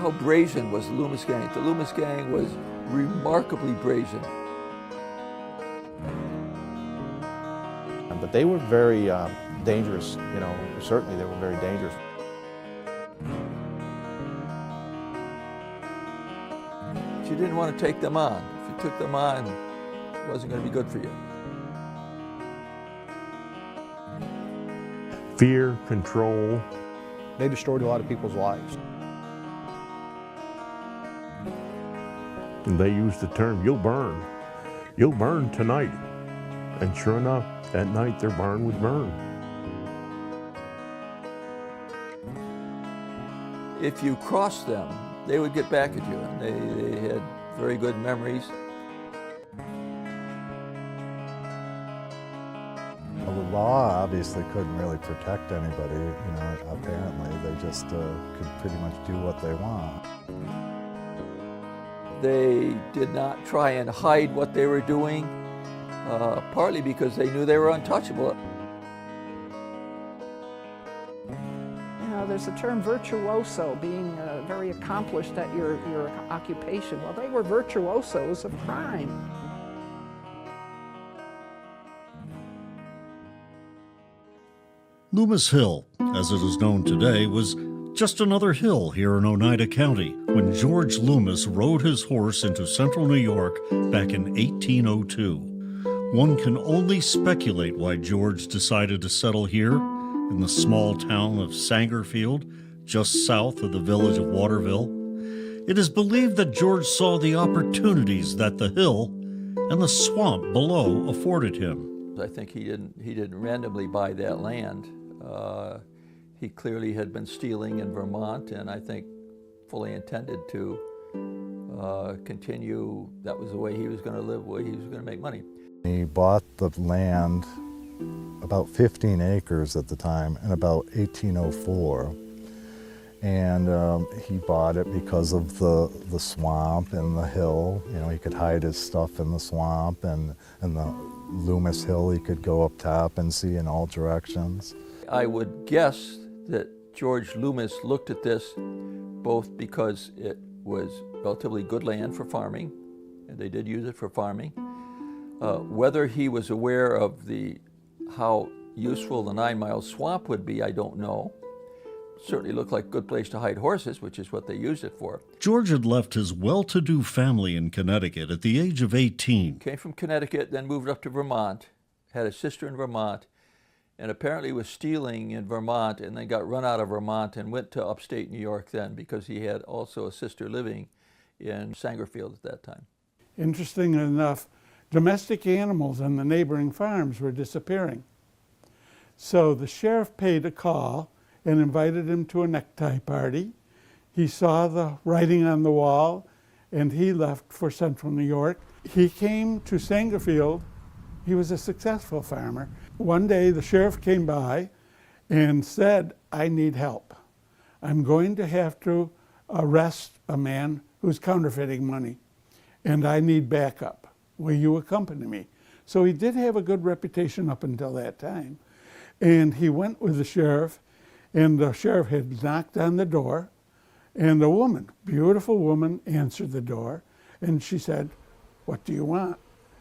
how brazen was the Loomis Gang. The Loomis Gang was remarkably brazen. But they were very dangerous, you know, certainly they were very dangerous. You didn't want to take them on. If you took them on, it wasn't going to be good for you. Fear, control. They destroyed a lot of people's lives. And they used the term, you'll burn. You'll burn tonight. And sure enough, at night their barn would burn. If you crossed them, they would get back at you, and they had very good memories. Well, the law obviously couldn't really protect anybody, you know, apparently. They just could pretty much do what they want. They did not try and hide what they were doing, partly because they knew they were untouchable. You know, there's the term virtuoso, being very accomplished at your occupation. Well, they were virtuosos of crime. Loomis Hill, as it is known today, was just another hill here in Oneida County when George Loomis rode his horse into central New York back in 1802. One can only speculate why George decided to settle here in the small town of Sangerfield, just south of the village of Waterville. It is believed that George saw the opportunities that the hill and the swamp below afforded him. I think he didn't randomly buy that land. He clearly had been stealing in Vermont, and I think fully intended to continue. That was the way he was going to live, the way he was going to make money. He bought the land, about 15 acres at the time, in about 1804. And he bought it because of the swamp and the hill. You know, he could hide his stuff in the swamp, and the Loomis Hill he could go up top and see in all directions. I would guess that George Loomis looked at this both because it was relatively good land for farming, and they did use it for farming. Whether he was aware of how useful the 9 Mile Swamp would be, I don't know. Certainly looked like a good place to hide horses, which is what they used it for. George had left his well-to-do family in Connecticut at the age of 18. Came from Connecticut, then moved up to Vermont, had a sister in Vermont, and apparently was stealing in Vermont, and then got run out of Vermont and went to upstate New York then, because he had also a sister living in Sangerfield at that time. Interesting enough, domestic animals on the neighboring farms were disappearing. So the sheriff paid a call and invited him to a necktie party. He saw the writing on the wall, and he left for central New York. He came to Sangerfield. He was a successful farmer. One day the sheriff came by and said, "I need help. I'm going to have to arrest a man who's counterfeiting money, and I need backup. Will you accompany me?" So he did have a good reputation up until that time. And he went with the sheriff, and the sheriff had knocked on the door, and a woman, beautiful woman, answered the door, and she said, "What do you want?"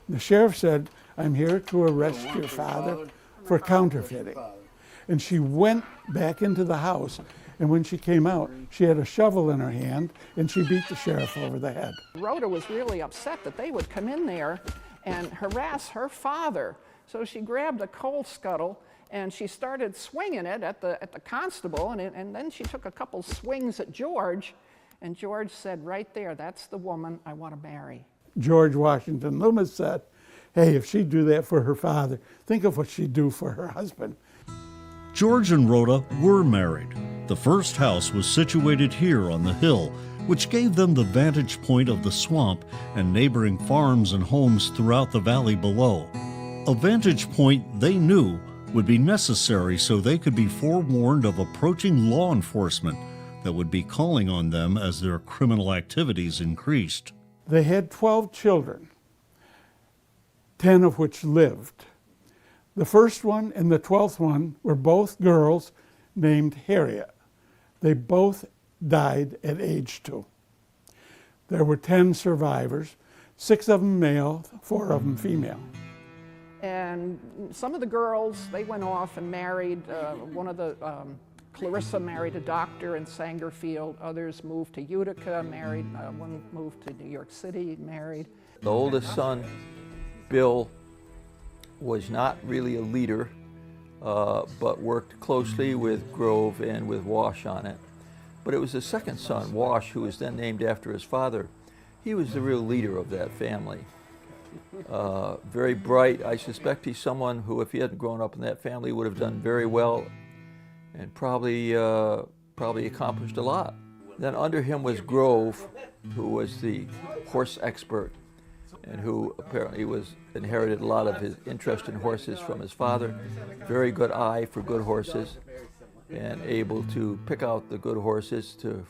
The sheriff said, "I'm here to arrest your father for counterfeiting." And she went back into the house, and when she came out, she had a shovel in her hand, and she beat the sheriff over the head. Rhoda was really upset that they would come in there and harass her father. So she grabbed a coal scuttle and she started swinging it at the constable, and then she took a couple swings at George, and George said, "Right there, that's the woman I want to marry." George Washington Loomis said, "Hey, if she'd do that for her father, think of what she'd do for her husband." George and Rhoda were married. The first house was situated here on the hill, which gave them the vantage point of the swamp and neighboring farms and homes throughout the valley below. A vantage point they knew would be necessary so they could be forewarned of approaching law enforcement that would be calling on them as their criminal activities increased. They had 12 children, 10 of which lived. The first one and the 12th one were both girls named Harriet. They both died at age 2. There were 10 survivors, 6 of them male, 4 of them female. And some of the girls, they went off and married. One of the, Clarissa married a doctor in Sangerfield. Others moved to Utica, married. One moved to New York City, married. The oldest son, Bill, was not really a leader, but worked closely with Grove and with Wash on it. But it was the second son, Wash, who was then named after his father. He was the real leader of that family. Very bright. I suspect he's someone who, if he hadn't grown up in that family, would have done very well and probably accomplished a lot. Then under him was Grove, who was the horse expert and who apparently inherited a lot of his interest in horses from his father. Very good eye for good horses and able to pick out the good horses to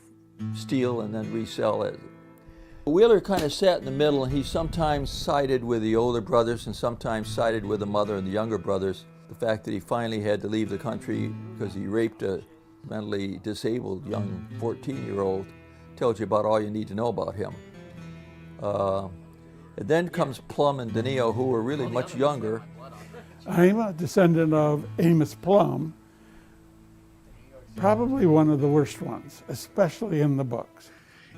steal and then resell it. Wheeler kind of sat in the middle, and he sometimes sided with the older brothers and sometimes sided with the mother and the younger brothers. The fact that he finally had to leave the country because he raped a mentally disabled young 14-year-old tells you about all you need to know about him. And then comes Plum and Danilo, who were really much younger. I'm a descendant of Amos Plum, probably one of the worst ones, especially in the books.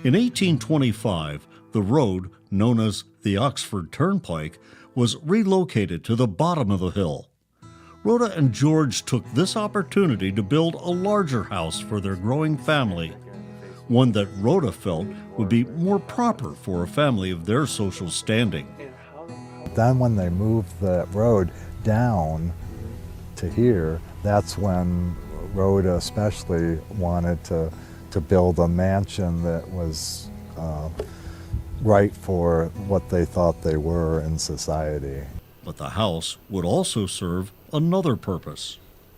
In 1825, the road, known as the Oxford Turnpike, was relocated to the bottom of the hill. Rhoda and George took this opportunity to build a larger house for their growing family, one that Rhoda felt would be more proper for a family of their social standing. Then when they moved that road down to here, that's when Rhoda especially wanted to build a mansion that was right for what they thought they were in society. But the house would also serve another purpose.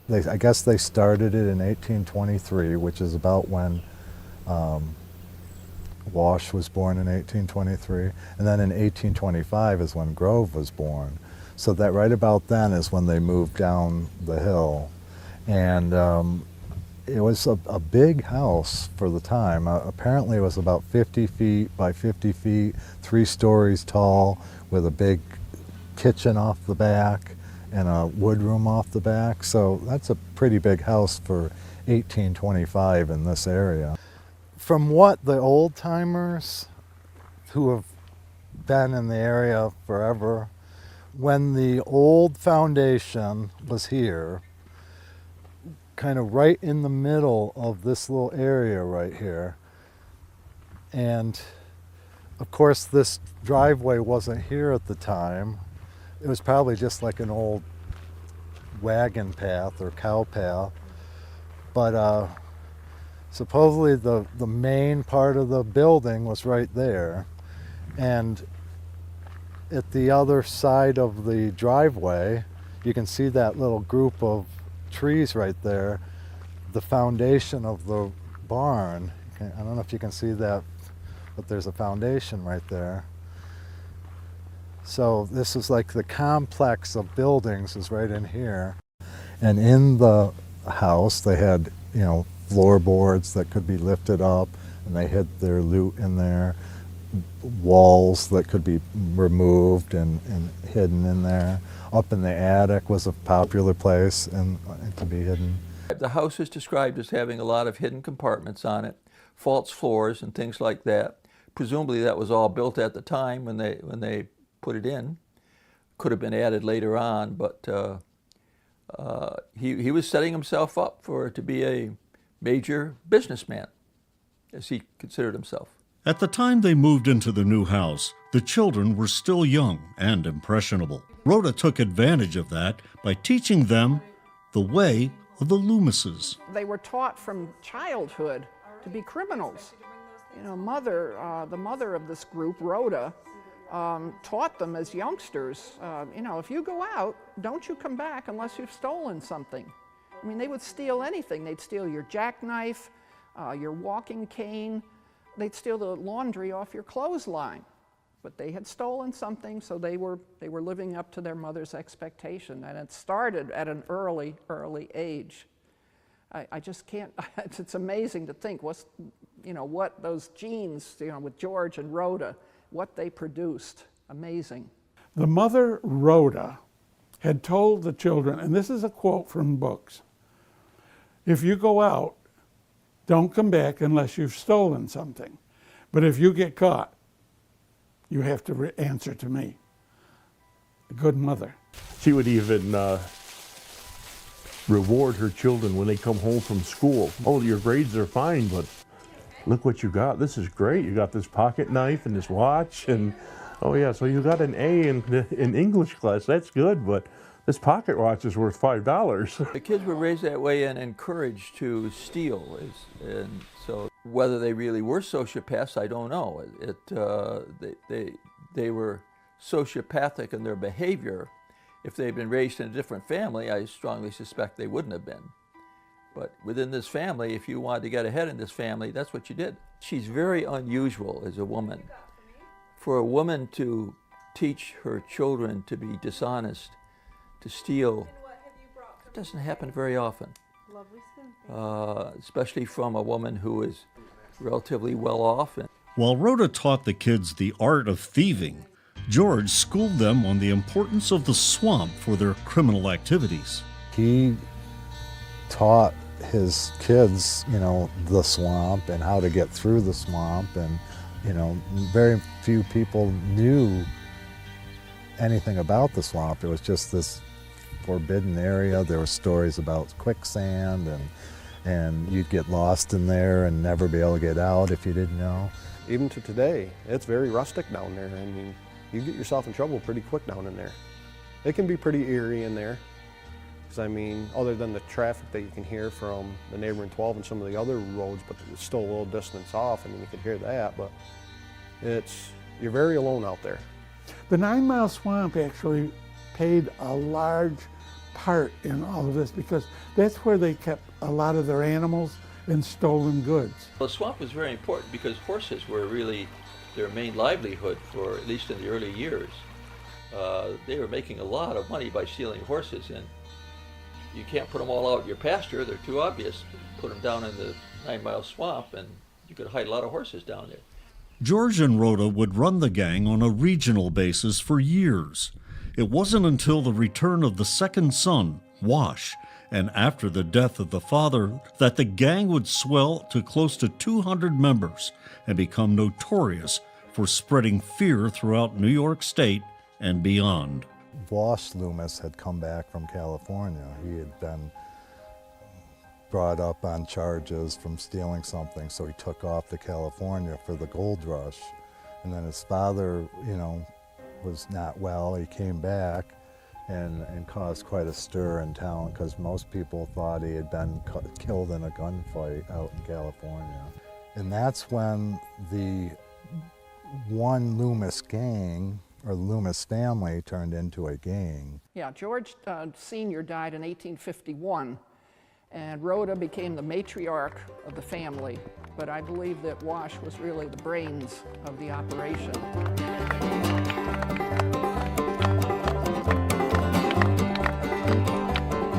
I guess they started it in 1823, which is about when Wash was born in 1823, and then in 1825 is when Grove was born. So that right about then is when they moved down the hill. And it was a big house for the time. Apparently it was about 50 feet by 50 feet, 3 stories tall, with a big kitchen off the back and a wood room off the back. So that's a pretty big house for 1825 in this area. From what the old timers who have been in the area forever, when the old foundation was here, kind of right in the middle of this little area right here. And of course this driveway wasn't here at the time. It was probably just like an old wagon path or cow path. But supposedly the main part of the building was right there. And at the other side of the driveway, you can see that little group of trees right there, the foundation of the barn. I don't know if you can see that, but there's a foundation right there. So this is like the complex of buildings is right in here. And in the house they had, floorboards that could be lifted up, and they hid their loot in there, walls that could be removed and hidden in there. Up in the attic was a popular place and to be hidden. The house is described as having a lot of hidden compartments on it, false floors and things like that. Presumably that was all built at the time when they put it in. Could have been added later on, but he was setting himself up to be a major businessman, as he considered himself. At the time they moved into the new house, the children were still young and impressionable. Rhoda took advantage of that by teaching them the way of the Loomises. They were taught from childhood to be criminals. The mother of this group, Rhoda, taught them as youngsters, if you go out, don't you come back unless you've stolen something. I mean, they would steal anything. They'd steal your jackknife, your walking cane. They'd steal the laundry off your clothesline. But they had stolen something, so they were living up to their mother's expectation. And it started at an early age. I just can't, it's amazing to think, you know, what those genes, you know, with George and Rhoda, what they produced. Amazing. The mother, Rhoda, had told the children, and this is a quote from books, if you go out, don't come back unless you've stolen something. But if you get caught, you have to answer to me. A good mother. She would even reward her children when they come home from school. Oh, your grades are fine, but look what you got. This is great. You got this pocket knife and this watch, and oh yeah, so you got an A in English class. That's good, but this pocket watch is worth $5. The kids were raised that way and encouraged to steal, and so whether they really were sociopaths, I don't know. They were sociopathic in their behavior. If they'd been raised in a different family, I strongly suspect they wouldn't have been. But within this family, if you wanted to get ahead in this family, that's what you did. She's very unusual as a woman. For a woman to teach her children to be dishonest, to steal, it doesn't happen very often. Especially from a woman who is relatively well off. While Rhoda taught the kids the art of thieving, George schooled them on the importance of the swamp for their criminal activities. He taught his kids, you know, the swamp and how to get through the swamp, and, you know, very few people knew anything about the swamp. It was just this forbidden area. There were stories about quicksand, and you'd get lost in there and never be able to get out if you didn't know. Even to today, it's very rustic down there. I mean, you get yourself in trouble pretty quick down in there. It can be pretty eerie in there. Because I mean, other than the traffic that you can hear from the neighboring 12 and some of the other roads, but it's still a little distance off. I mean, you can hear that, but you're very alone out there. The 9 Mile Swamp actually played a large part in all of this because that's where they kept a lot of their animals and stolen goods. Well, the swamp was very important because horses were really their main livelihood for at least in the early years. They were making a lot of money by stealing horses, and you can't put them all out in your pasture. They're too obvious. Put them down in the 9 Mile Swamp and you could hide a lot of horses down there. George and Rhoda would run the gang on a regional basis for years. It wasn't until the return of the second son, Wash, and after the death of the father, that the gang would swell to close to 200 members and become notorious for spreading fear throughout New York State and beyond. Wash Loomis had come back from California. He had been brought up on charges from stealing something, so he took off to California for the gold rush. And then his father, you know, was not well. He came back and caused quite a stir in town because most people thought he had been killed in a gunfight out in California. And that's when the one Loomis gang, or the Loomis family, turned into a gang. Yeah, George Sr. died in 1851, and Rhoda became the matriarch of the family. But I believe that Wash was really the brains of the operation.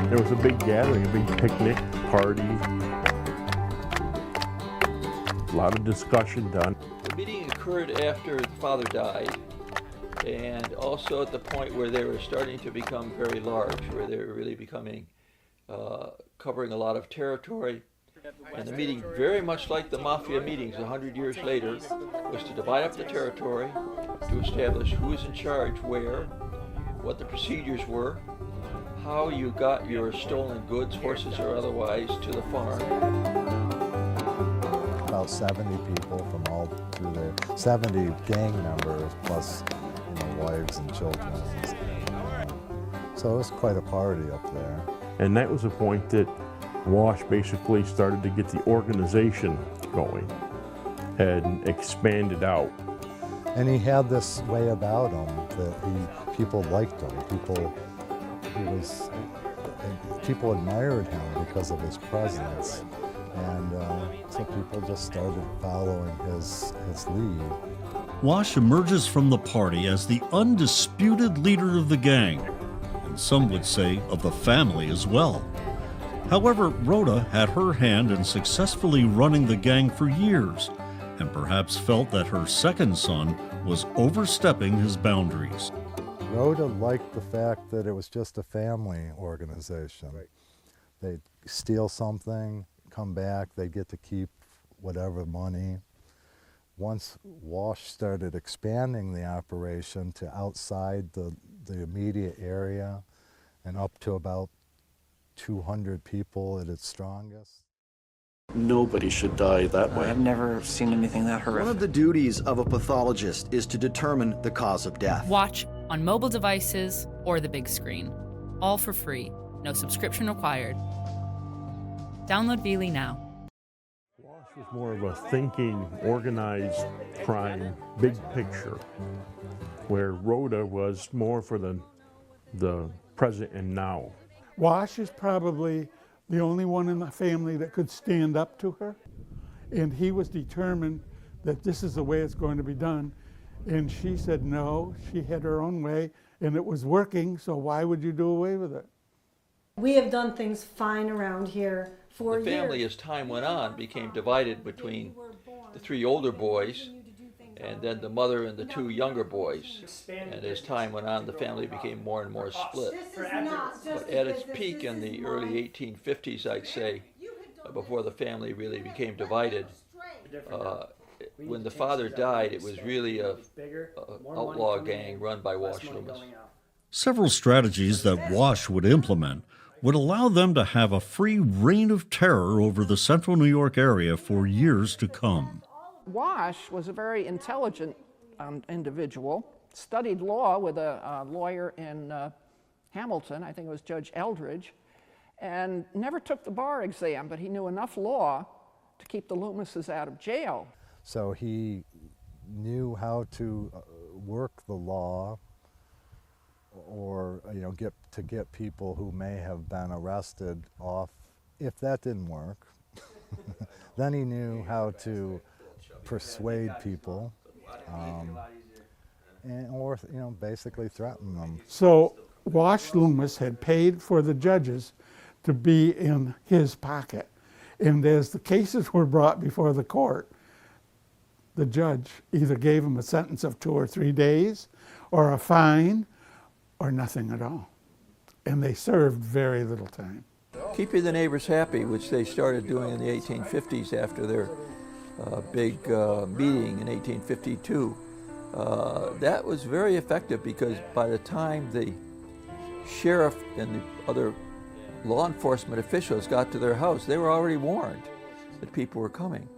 There was a big gathering, a big picnic, party. A lot of discussion done. The meeting occurred after the father died, and also at the point where they were starting to become very large, where they were really becoming, covering a lot of territory. And the meeting, very much like the mafia meetings 100 years later, was to divide up the territory, to establish who was in charge where, what the procedures were, how you got your stolen goods, horses or otherwise, to the farm. About 70 people from all through there, 70 gang members plus, you know, wives and children. So it was quite a party up there. And that was the point that Wash basically started to get the organization going and expanded out. And he had this way about him that people liked him. People admired him because of his presence. And so people just started following his lead. Wash emerges from the party as the undisputed leader of the gang, and some would say of the family as well. However, Rhoda had her hand in successfully running the gang for years, and perhaps felt that her second son was overstepping his boundaries. Rhoda liked the fact that it was just a family organization. Right. They'd steal something, come back, they'd get to keep whatever money. Once Wash started expanding the operation to outside the immediate area and up to about 200 people at its strongest. Nobody should die that way. I've never seen anything that horrific. One of the duties of a pathologist is to determine the cause of death. Watch on mobile devices or the big screen. All for free. No subscription required. Download Veely now. Wash was more of a thinking, organized crime, big picture, where Rhoda was more for the present and now. Wash is probably the only one in the family that could stand up to her, and he was determined that this is the way it's going to be done. And she said no, she had her own way, and it was working, so why would you do away with it? We have done things fine around here for years. The family, as time went on, became divided between the three older boys and then the mother and the two younger boys. And as time went on, the family became more and more split. But at its peak in the early 1850s, I'd say, before the family really became divided, when the father died, it was really a outlaw gang run by Wash Loomis. Several strategies that Wash would implement would allow them to have a free reign of terror over the central New York area for years to come. Wash was a very intelligent individual, studied law with a lawyer in Hamilton, I think it was Judge Eldridge, and never took the bar exam, but he knew enough law to keep the Loomises out of jail. So he knew how to work the law, or get people who may have been arrested off. If that didn't work, then he knew how to persuade people, or basically threaten them. So Wash Loomis had paid for the judges to be in his pocket, and as the cases were brought before the court, the judge either gave him a sentence of 2 or 3 days, or a fine, or nothing at all. And they served very little time. Keeping the neighbors happy, which they started doing in the 1850s after their big meeting in 1852, that was very effective, because by the time the sheriff and the other law enforcement officials got to their house, they were already warned that people were coming.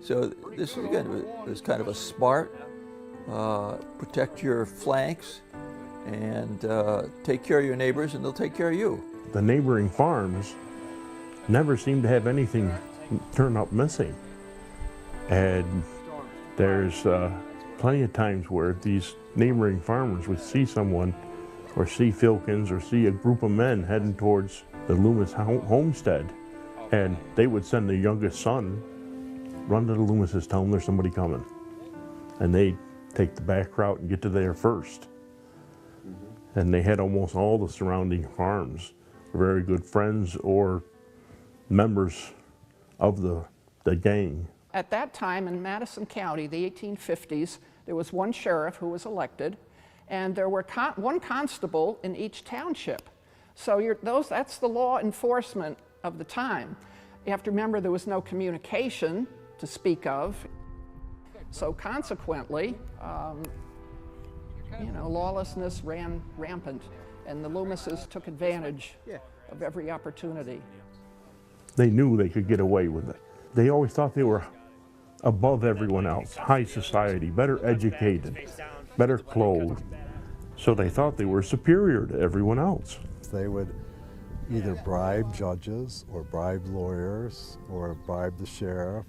So this, again, was kind of a smart, protect your flanks, and take care of your neighbors, and they'll take care of you. The neighboring farms never seemed to have anything turn up missing. And there's plenty of times where these neighboring farmers would see someone, or see Filkins, or see a group of men heading towards the Loomis homestead, and they would send their youngest son, run to the Loomises, tell them there's somebody coming. And they'd take the back route and get to there first. And they had almost all the surrounding farms very good friends or members of the gang. At that time in Madison County, the 1850s, there was one sheriff who was elected, and there were one constable in each township. So that's the law enforcement of the time. You have to remember there was no communication to speak of. So consequently, lawlessness ran rampant, and the Loomises took advantage of every opportunity. They knew they could get away with it. They always thought they were above everyone else, high society, better educated, better clothed. So they thought they were superior to everyone else. They would either bribe judges or bribe lawyers or bribe the sheriff,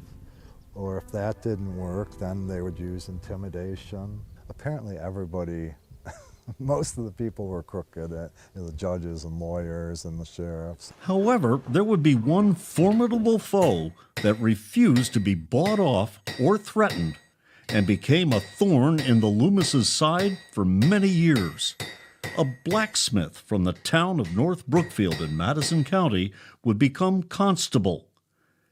or if that didn't work, then they would use intimidation. Apparently everybody, most of the people were crooked, the judges and lawyers and the sheriffs. However, there would be one formidable foe that refused to be bought off or threatened, and became a thorn in the Loomis' side for many years. a blacksmith from the town of North Brookfield in Madison County would become Constable.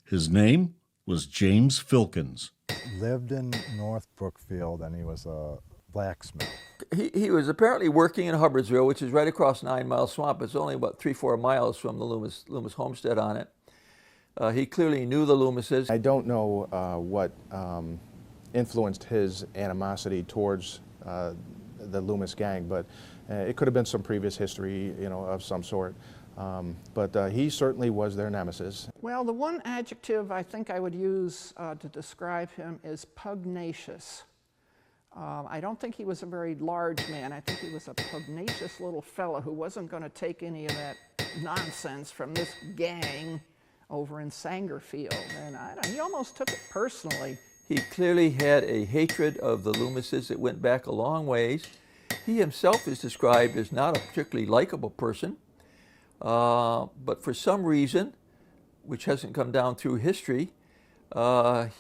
His name was James Filkins. Lived in North Brookfield, and he was a blacksmith. He was apparently working in Hubbardsville, which is right across 9 Mile Swamp. It's only about 3-4 miles from the Loomis homestead on it. He clearly knew the Loomises. I don't know what influenced his animosity towards the Loomis Gang, but it could have been some previous history, of some sort. But he certainly was their nemesis. Well, the one adjective I think I would use to describe him is pugnacious. I don't think he was a very large man. I think he was a pugnacious little fellow who wasn't going to take any of that nonsense from this gang over in Sangerfield. And he almost took it personally. He clearly had a hatred of the Loomises that went back a long ways. He himself is described as not a particularly likable person, but for some reason, which hasn't come down through history,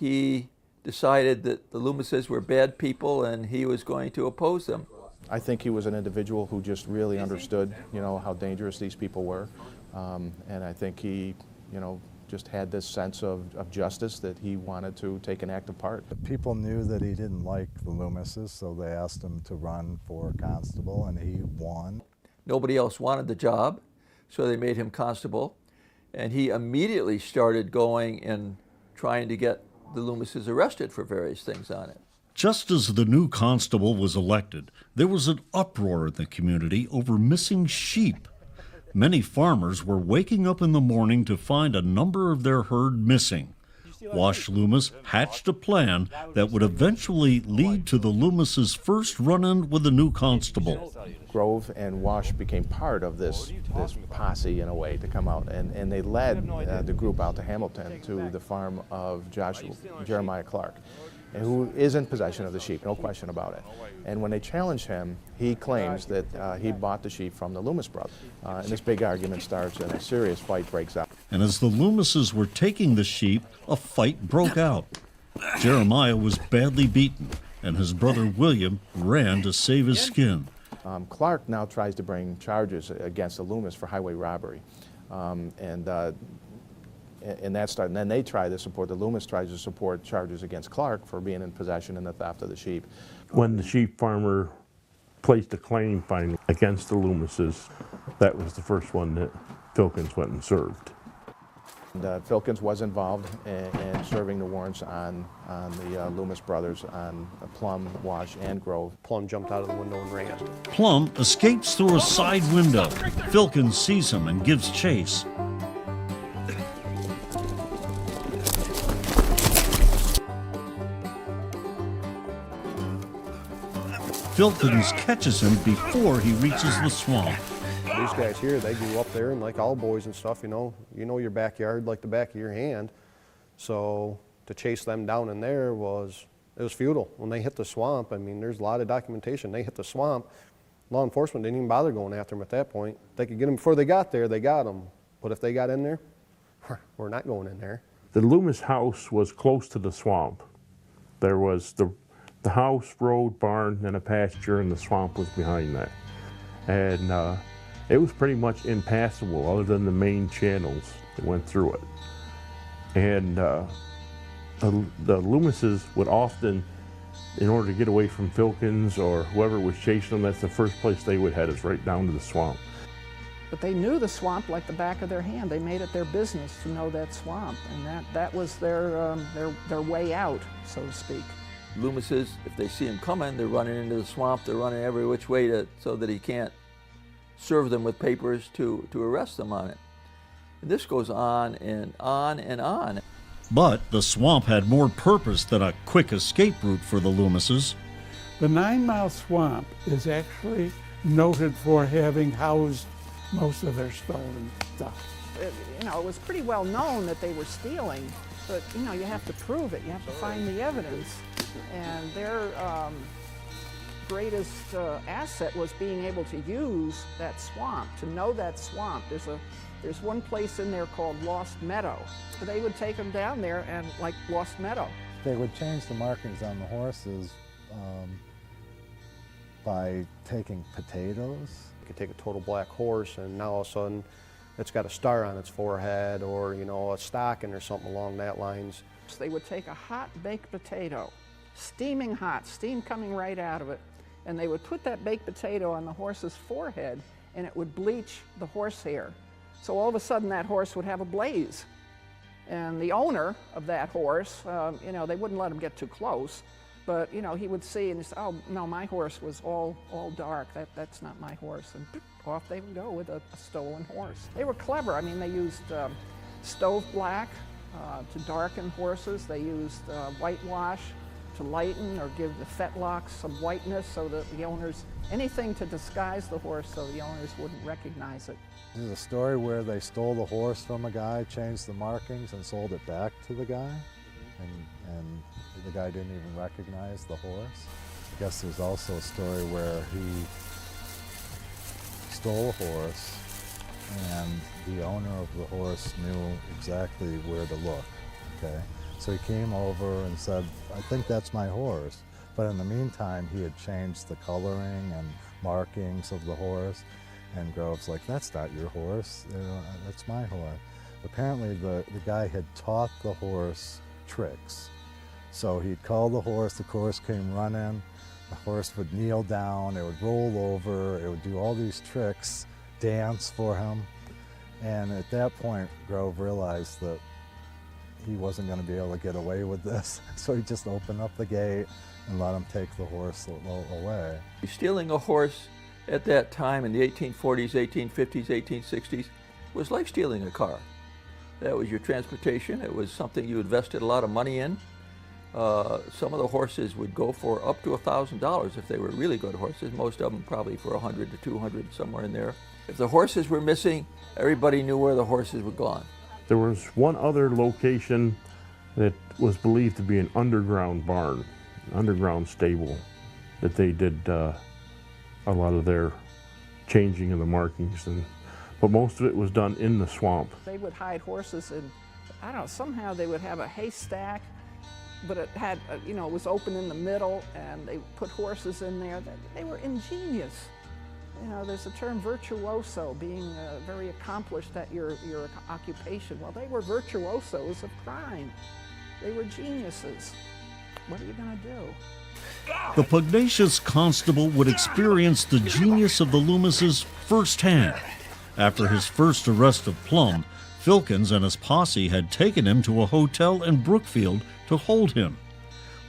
he decided that the Loomises were bad people and he was going to oppose them. I think he was an individual who just really understood, how dangerous these people were, and I think he, just had this sense of justice that he wanted to take an active part. People knew that he didn't like the Loomises, so they asked him to run for constable, and he won. Nobody else wanted the job, so they made him constable, and he immediately started going and trying to get the Loomises arrested for various things on it. Just as the new constable was elected, there was an uproar in the community over missing sheep. Many farmers were waking up in the morning to find a number of their herd missing. Wash Loomis hatched a plan that would eventually lead to the Loomis' first run-in with the new constable. Grove and Wash became part of this posse, in a way, to come out, and they led the group out to Hamilton, to the farm of Jeremiah Clark, and who is in possession of the sheep, no question about it. And when they challenge him, he claims that he bought the sheep from the Loomis brothers. And this big argument starts and a serious fight breaks out. And as the Loomises were taking the sheep, a fight broke out. Jeremiah was badly beaten, and his brother William ran to save his skin. Clark now tries to bring charges against the Loomis for highway robbery. And that started, and then they try to support, the Loomis tries to support charges against Clark for being in possession and the theft of the sheep. When the sheep farmer placed a claim finally against the Loomises, that was the first one that Filkins went and served. And, Filkins was involved in serving the warrants on the Loomis brothers on Plum, Wash, and Grove. Plum jumped out of the window and ran. Plum escapes through a side window. Filkins sees him and gives chase. Filkins catches him before he reaches the swamp. These guys here, they grew up there, and like all boys and stuff, you know your backyard like the back of your hand. So to chase them down in there was futile. When they hit the swamp, I mean, there's a lot of documentation. They hit the swamp. Law enforcement didn't even bother going after them at that point. They could get them before they got there. They got them. But if they got in there, we're not going in there. The Loomis house was close to the swamp. There was the house, road, barn, and a pasture, and the swamp was behind that. And it was pretty much impassable other than the main channels that went through it. And the Loomises would often, in order to get away from Filkins or whoever was chasing them, that's the first place they would head, is right down to the swamp. But they knew the swamp like the back of their hand. They made it their business to know that swamp, and that was their way out, so to speak. Loomises, if they see him coming, they're running into the swamp. They're running every which way so that he can't serve them with papers to arrest them on it. And this goes on and on and on. But the swamp had more purpose than a quick escape route for the Loomises. The 9 Mile Swamp is actually noted for having housed most of their stolen stuff. It was pretty well known that they were stealing, but you have to prove it. You have to find the evidence. And their greatest asset was being able to use that swamp, to know that swamp. There's one place in there called Lost Meadow. So they would take them down there and like Lost Meadow. They would change the markings on the horses by taking potatoes. You could take a total black horse and now all of a sudden it's got a star on its forehead, or a stocking or something along that lines. So they would take a hot baked potato, steaming hot, steam coming right out of it, and they would put that baked potato on the horse's forehead and it would bleach the horsehair. So all of a sudden that horse would have a blaze. And the owner of that horse, they wouldn't let him get too close, but he would see and he'd say, oh no, my horse was all dark, that's not my horse. And off they would go with a stolen horse. They were clever. I mean, they used stove black to darken horses. They used whitewash to lighten or give the fetlocks some whiteness so that the owners, anything to disguise the horse so the owners wouldn't recognize it. There's a story where they stole the horse from a guy, changed the markings, and sold it back to the guy, and the guy didn't even recognize the horse. I guess there's also a story where he stole a horse, and the owner of the horse knew exactly where to look, okay? So he came over and said, I think that's my horse. But in the meantime, he had changed the coloring and markings of the horse. And Grove's like, that's not your horse, that's my horse. Apparently the guy had taught the horse tricks. So he'd call the horse came running, the horse would kneel down, it would roll over, it would do all these tricks, dance for him. And at that point, Grove realized that he wasn't going to be able to get away with this. So he just opened up the gate and let him take the horse away. Stealing a horse at that time in the 1840s, 1850s, 1860s was like stealing a car. That was your transportation. It was something you invested a lot of money in. Some of the horses would go for up to $1,000 if they were really good horses. Most of them probably for 100 to 200, somewhere in there. If the horses were missing, everybody knew where the horses were gone. There was one other location that was believed to be an underground barn, an underground stable, that they did a lot of their changing of the markings, but most of it was done in the swamp. They would hide horses in, I don't know, somehow they would have a haystack, but it had, it was open in the middle, and they put horses in there. They were ingenious. There's a term virtuoso, being very accomplished at your occupation. Well, they were virtuosos of crime. They were geniuses. What are you going to do? The pugnacious constable would experience the genius of the Loomises firsthand. After his first arrest of Plum, Filkins and his posse had taken him to a hotel in Brookfield to hold him.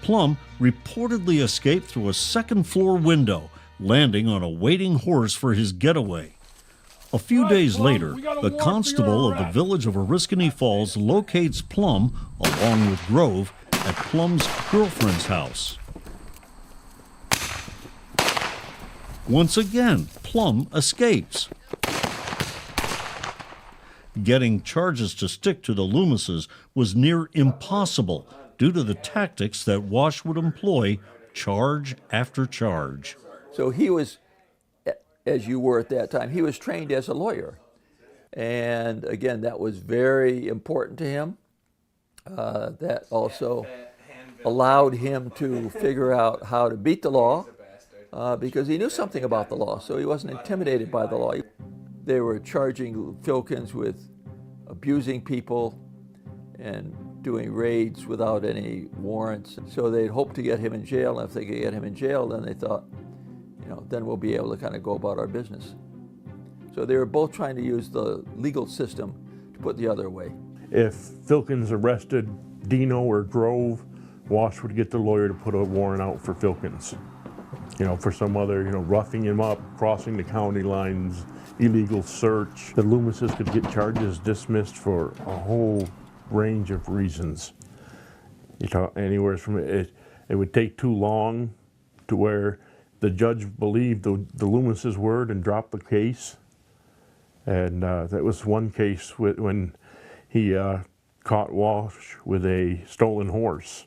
Plum reportedly escaped through a second-floor window, landing on a waiting horse for his getaway. A few days later, the constable of the village of Oriskany Falls locates Plum, along with Grove, at Plum's girlfriend's house. Once again, Plum escapes. Getting charges to stick to the Loomises was near impossible due to the tactics that Wash would employ, charge after charge. So he was, as you were at that time, he was trained as a lawyer. And again, that was very important to him. That also allowed him to figure out how to beat the law. Because he knew something about the law, so he wasn't intimidated by the law. They were charging Filkins with abusing people and doing raids without any warrants. So they'd hoped to get him in jail, and if they could get him in jail, then they thought, then we'll be able to kind of go about our business. So they were both trying to use the legal system to put the other away. If Filkins arrested Dino or Grove, Wash would get the lawyer to put a warrant out for Filkins. For some other, roughing him up, crossing the county lines, illegal search. The Loomises could get charges dismissed for a whole range of reasons. Anywhere from it would take too long to where the judge believed the Loomises' word and dropped the case. And that was one case when he caught Wash with a stolen horse,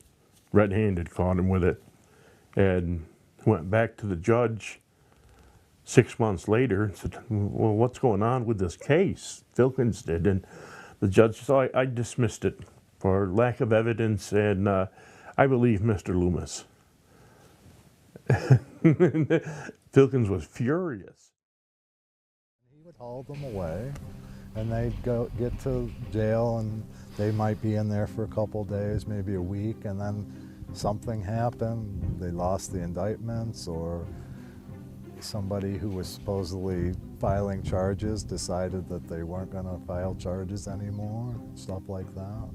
red-handed, caught him with it, and went back to the judge 6 months later and said, well, what's going on with this case? Filkins did. And the judge said, I dismissed it for lack of evidence, and I believe Mr. Loomis. Filkins was furious. He would haul them away, and they'd get to jail, and they might be in there for a couple days, maybe a week, and then something happened. They lost the indictments, or somebody who was supposedly filing charges decided that they weren't going to file charges anymore, stuff like that.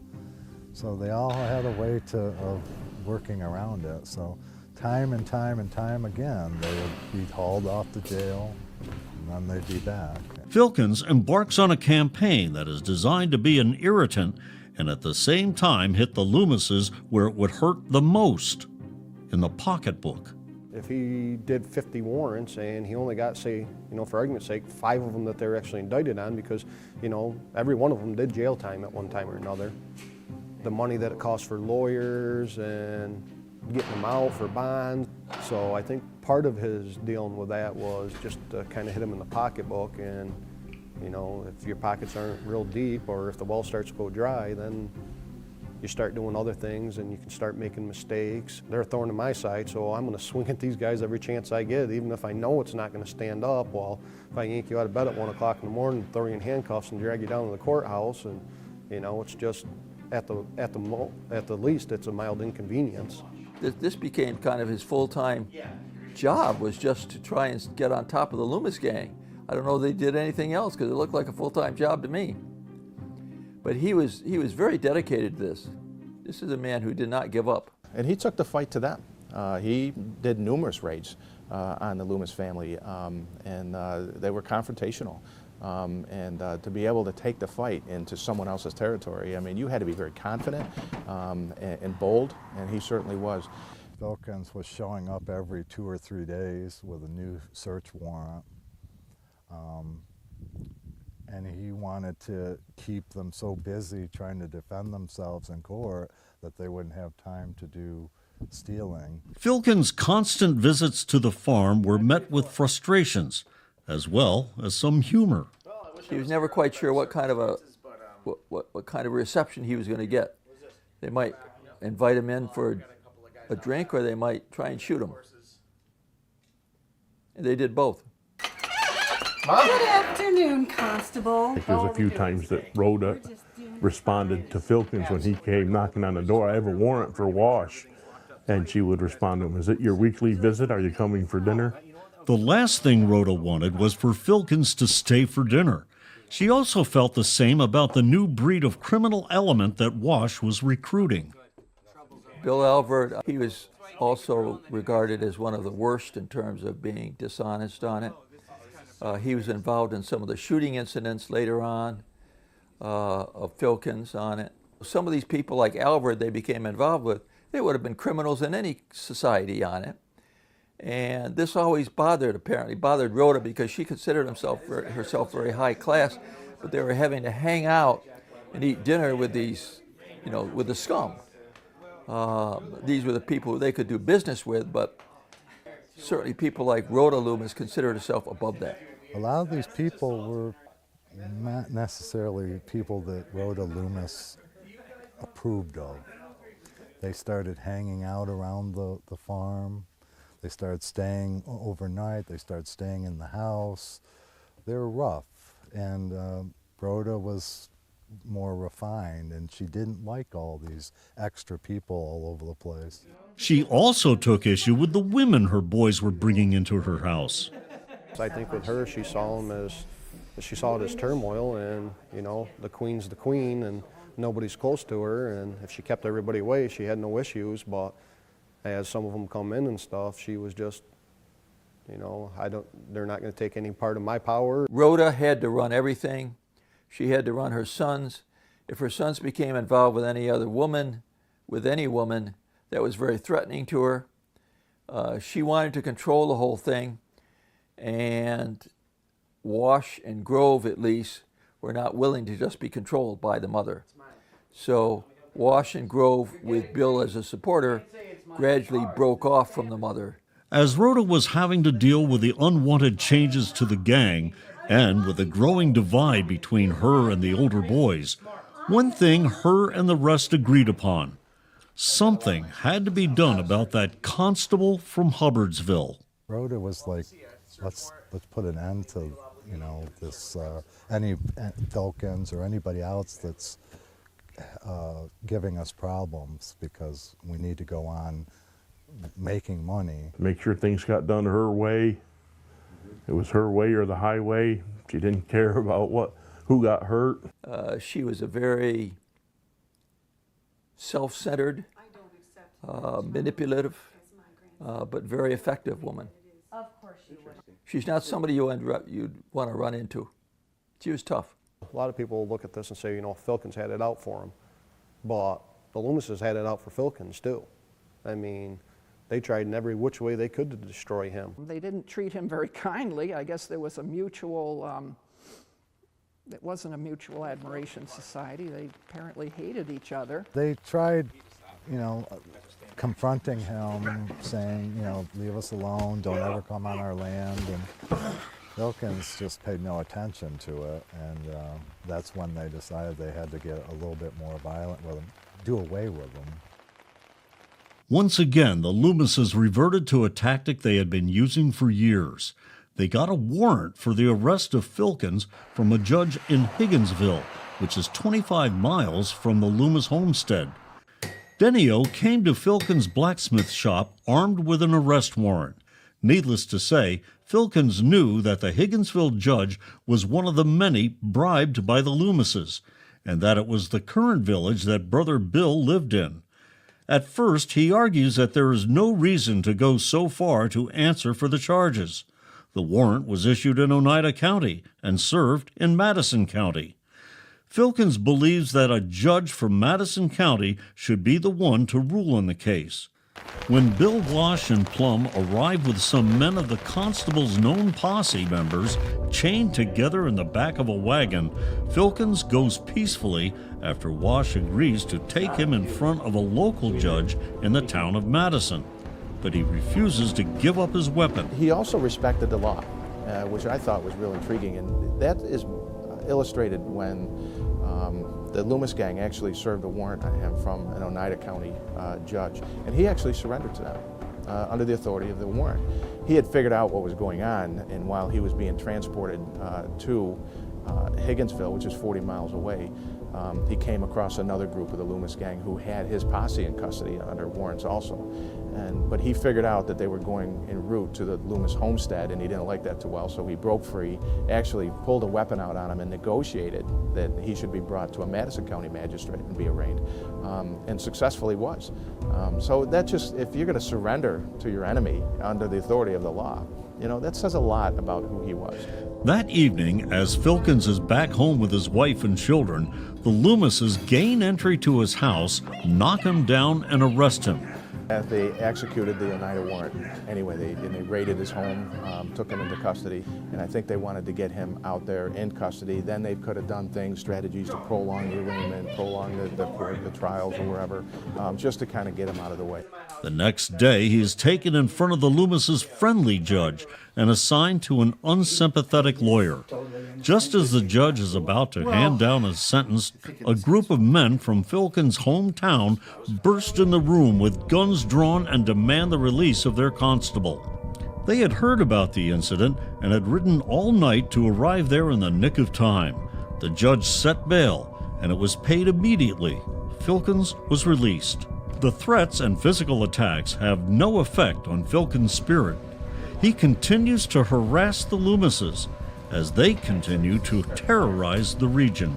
So they all had a way of working around it. So time and time and time again, they would be hauled off to jail, and then they'd be back. Filkins embarks on a campaign that is designed to be an irritant and at the same time hit the Loomises where it would hurt the most, in the pocketbook. If he did 50 warrants and he only got, say, for argument's sake, 5 of them that they were actually indicted on, because, every one of them did jail time at one time or another. The money that it costs for lawyers and getting them out for bonds. So I think part of his dealing with that was just to kind of hit him in the pocketbook, and if your pockets aren't real deep, or if the well starts to go dry, then you start doing other things and you can start making mistakes. They're a thorn in my side, so I'm going to swing at these guys every chance I get, even if I know it's not going to stand up. Well, if I yank you out of bed at 1 o'clock in the morning, throw you in handcuffs and drag you down to the courthouse, and it's just at the least it's a mild inconvenience. This became kind of his full-time job, was just to try and get on top of the Loomis Gang. I don't know if they did anything else, because it looked like a full-time job to me. But he was very dedicated to this. This is a man who did not give up. And he took the fight to them. He did numerous raids on the Loomis family, and they were confrontational. To be able to take the fight into someone else's territory, I mean, you had to be very confident and bold, and he certainly was. Filkins was showing up every 2 or 3 days with a new search warrant. And he wanted to keep them so busy trying to defend themselves in court that they wouldn't have time to do stealing. Filkins' constant visits to the farm were met with frustrations, as well as some humor. He was never quite sure what kind of what kind of reception he was going to get. They might invite him in for a drink, or they might try and shoot him. And they did both. Good afternoon, Constable. There's a few times that Rhoda responded to Filkins when he came knocking on the door. I have a warrant for Wash. And she would respond to him, is it your weekly visit? Are you coming for dinner? The last thing Rhoda wanted was for Filkins to stay for dinner. She also felt the same about the new breed of criminal element that Wash was recruiting. Bill Alvord, he was also regarded as one of the worst in terms of being dishonest on it. He was involved in some of the shooting incidents later on of Filkins on it. Some of these people like Alvord they became involved with, they would have been criminals in any society on it. And this always bothered Rhoda, because she considered herself very high class, but they were having to hang out and eat dinner with these, with the scum. These were the people who they could do business with, but certainly people like Rhoda Loomis considered herself above that. A lot of these people were not necessarily people that Rhoda Loomis approved of. They started hanging out around the farm. They started staying overnight. They started staying in the house. They were rough, and Rhoda was more refined, and she didn't like all these extra people all over the place. She also took issue with the women her boys were bringing into her house. I think with her, she saw it as turmoil, and the queen's the queen, and nobody's close to her, and if she kept everybody away, she had no issues. But as some of them come in and stuff, she was just, they're not going to take any part of my power. Rhoda had to run everything. She had to run her sons. If her sons became involved with any other woman, that was very threatening to her. She wanted to control the whole thing, and Wash and Grove, at least, were not willing to just be controlled by the mother. So Wash and Grove, with Bill as a supporter, gradually broke off from the mother. As Rhoda was having to deal with the unwanted changes to the gang, and with a growing divide between her and the older boys, one thing her and the rest agreed upon: something had to be done about that constable from Hubbardsville. Rhoda was like, let's put an end to, you know, this, any Filkins or anybody else that's giving us problems, because we need to go on making money. Make sure things got done her way. It was her way or the highway. She didn't care about who got hurt. She was a very self-centered, manipulative, but very effective woman. Of course she would. She's not somebody you'd want to run into. She was tough. A lot of people look at this and say, you know, Filkins had it out for him, but the Lumises had it out for Filkins too. I mean, they tried in every which way they could to destroy him. They didn't treat him very kindly. I guess there was a mutual, it wasn't a mutual admiration society. They apparently hated each other. They tried, you know, confronting him, saying, you know, leave us alone, don't ever come on our land. And Filkins just paid no attention to it. And that's when they decided they had to get a little bit more violent with him, do away with him. Once again, the Lumises reverted to a tactic they had been using for years. They got a warrant for the arrest of Filkins from a judge in Higginsville, which is 25 miles from the Loomis homestead. Denio came to Filkins' blacksmith shop armed with an arrest warrant. Needless to say, Filkins knew that the Higginsville judge was one of the many bribed by the Lumises, and that it was the current village that Brother Bill lived in. At first, he argues that there is no reason to go so far to answer for the charges. The warrant was issued in Oneida County and served in Madison County. Filkins believes that a judge from Madison County should be the one to rule on the case. When Bill Wash and Plum arrive with some men of the Constable's known posse members chained together in the back of a wagon, Filkins goes peacefully after Wash agrees to take him in front of a local judge in the town of Madison. But he refuses to give up his weapon. He also respected the law, which I thought was real intriguing, and that is illustrated when the Loomis Gang actually served a warrant on him from an Oneida County judge, and he actually surrendered to them under the authority of the warrant. He had figured out what was going on, and while he was being transported to Higginsville, which is 40 miles away, he came across another group of the Loomis Gang who had his posse in custody under warrants also. But he figured out that they were going en route to the Lumis homestead, and he didn't like that too well, so he broke free, actually pulled a weapon out on him and negotiated that he should be brought to a Madison County magistrate and be arraigned, and successfully was. So that just, if you're going to surrender to your enemy under the authority of the law, you know, that says a lot about who he was. That evening, as Filkins is back home with his wife and children, the Lumises gain entry to his house, knock him down, and arrest him. They executed the Oneida warrant anyway. They raided his home, took him into custody, and I think they wanted to get him out there in custody. Then they could have done things, strategies to prolong the arraignment, prolong the trials or wherever, just to kind of get him out of the way. The next day, he is taken in front of the Lumises' friendly judge and assigned to an unsympathetic lawyer. Just as the judge is about to hand down his sentence, a group of men from Filkins' hometown burst in the room with guns drawn and demand the release of their constable. They had heard about the incident and had ridden all night to arrive there in the nick of time. The judge set bail, and it was paid immediately. Filkins was released. The threats and physical attacks have no effect on Filkins' spirit. He continues to harass the Lumises as they continue to terrorize the region.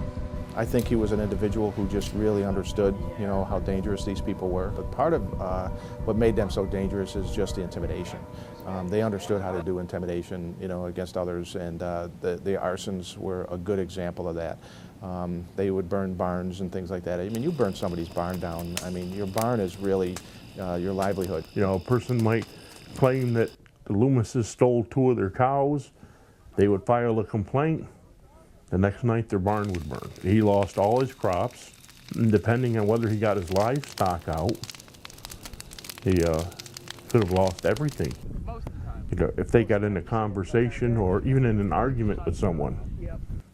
I think he was an individual who just really understood, you know, how dangerous these people were. But part of what made them so dangerous is just the intimidation. They understood how to do intimidation, you know, against others, and the arsons were a good example of that. They would burn barns and things like that. I mean, you burn somebody's barn down. I mean, your barn is really your livelihood. You know, a person might claim that the Lumises stole 2 of their cows. They would file a complaint. The next night, their barn would burn. He lost all his crops, and depending on whether he got his livestock out, he could have lost everything. You know, if they got in a conversation or even in an argument with someone,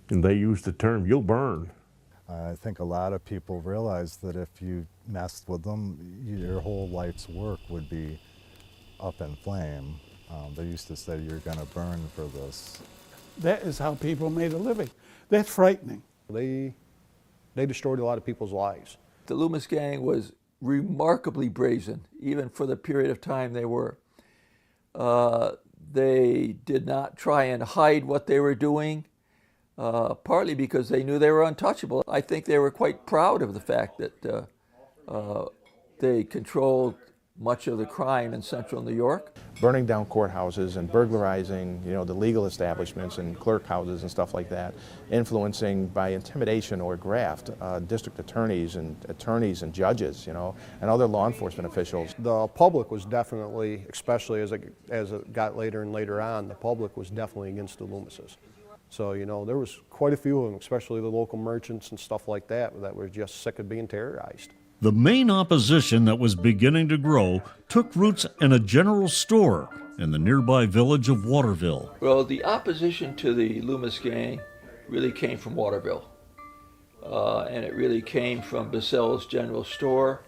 and they used the term, "You'll burn." I think a lot of people realize that if you messed with them, your whole life's work would be up in flame. They used to say, "You're going to burn for this." That is how people made a living. That's frightening. They destroyed a lot of people's lives. The Loomis Gang was remarkably brazen, even for the period of time they were. They did not try and hide what they were doing, partly because they knew they were untouchable. I think they were quite proud of the fact that they controlled much of the crime in central New York. Burning down courthouses and burglarizing, the legal establishments and clerk houses and stuff like that, influencing by intimidation or graft district attorneys and judges, and other law enforcement officials. The public was definitely, especially as it got later and later on, the public was definitely against the Loomises. So, there was quite a few of them, especially the local merchants and stuff like that were just sick of being terrorized. The main opposition that was beginning to grow took roots in a general store in the nearby village of Waterville. Well, the opposition to the Loomis Gang really came from Waterville. And it really came from Bissell's General Store.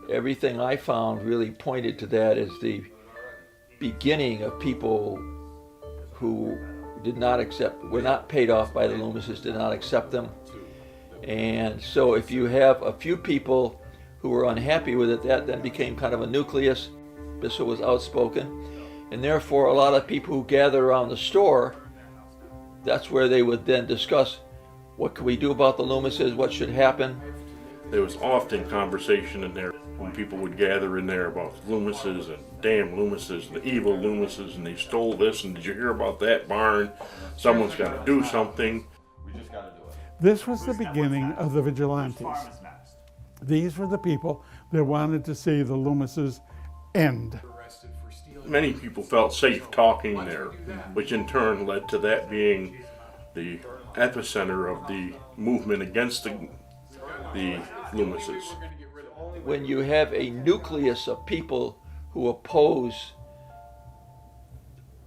Everything I found really pointed to that as the beginning of people who were not paid off by the Loomises, did not accept them. And so if you have a few people who were unhappy with it, that then became kind of a nucleus. Bissell was outspoken. And therefore, a lot of people who gathered around the store, that's where they would then discuss, what can we do about the Loomises, what should happen. There was often conversation in there when people would gather in there about Loomises and damn Loomises, the evil Loomises, and they stole this, and did you hear about that barn? Someone's got to do something. This was the beginning of the Vigilantes. These were the people that wanted to see the Loomises end. Many people felt safe talking there, which in turn led to that being the epicenter of the movement against the Loomises. When you have a nucleus of people who oppose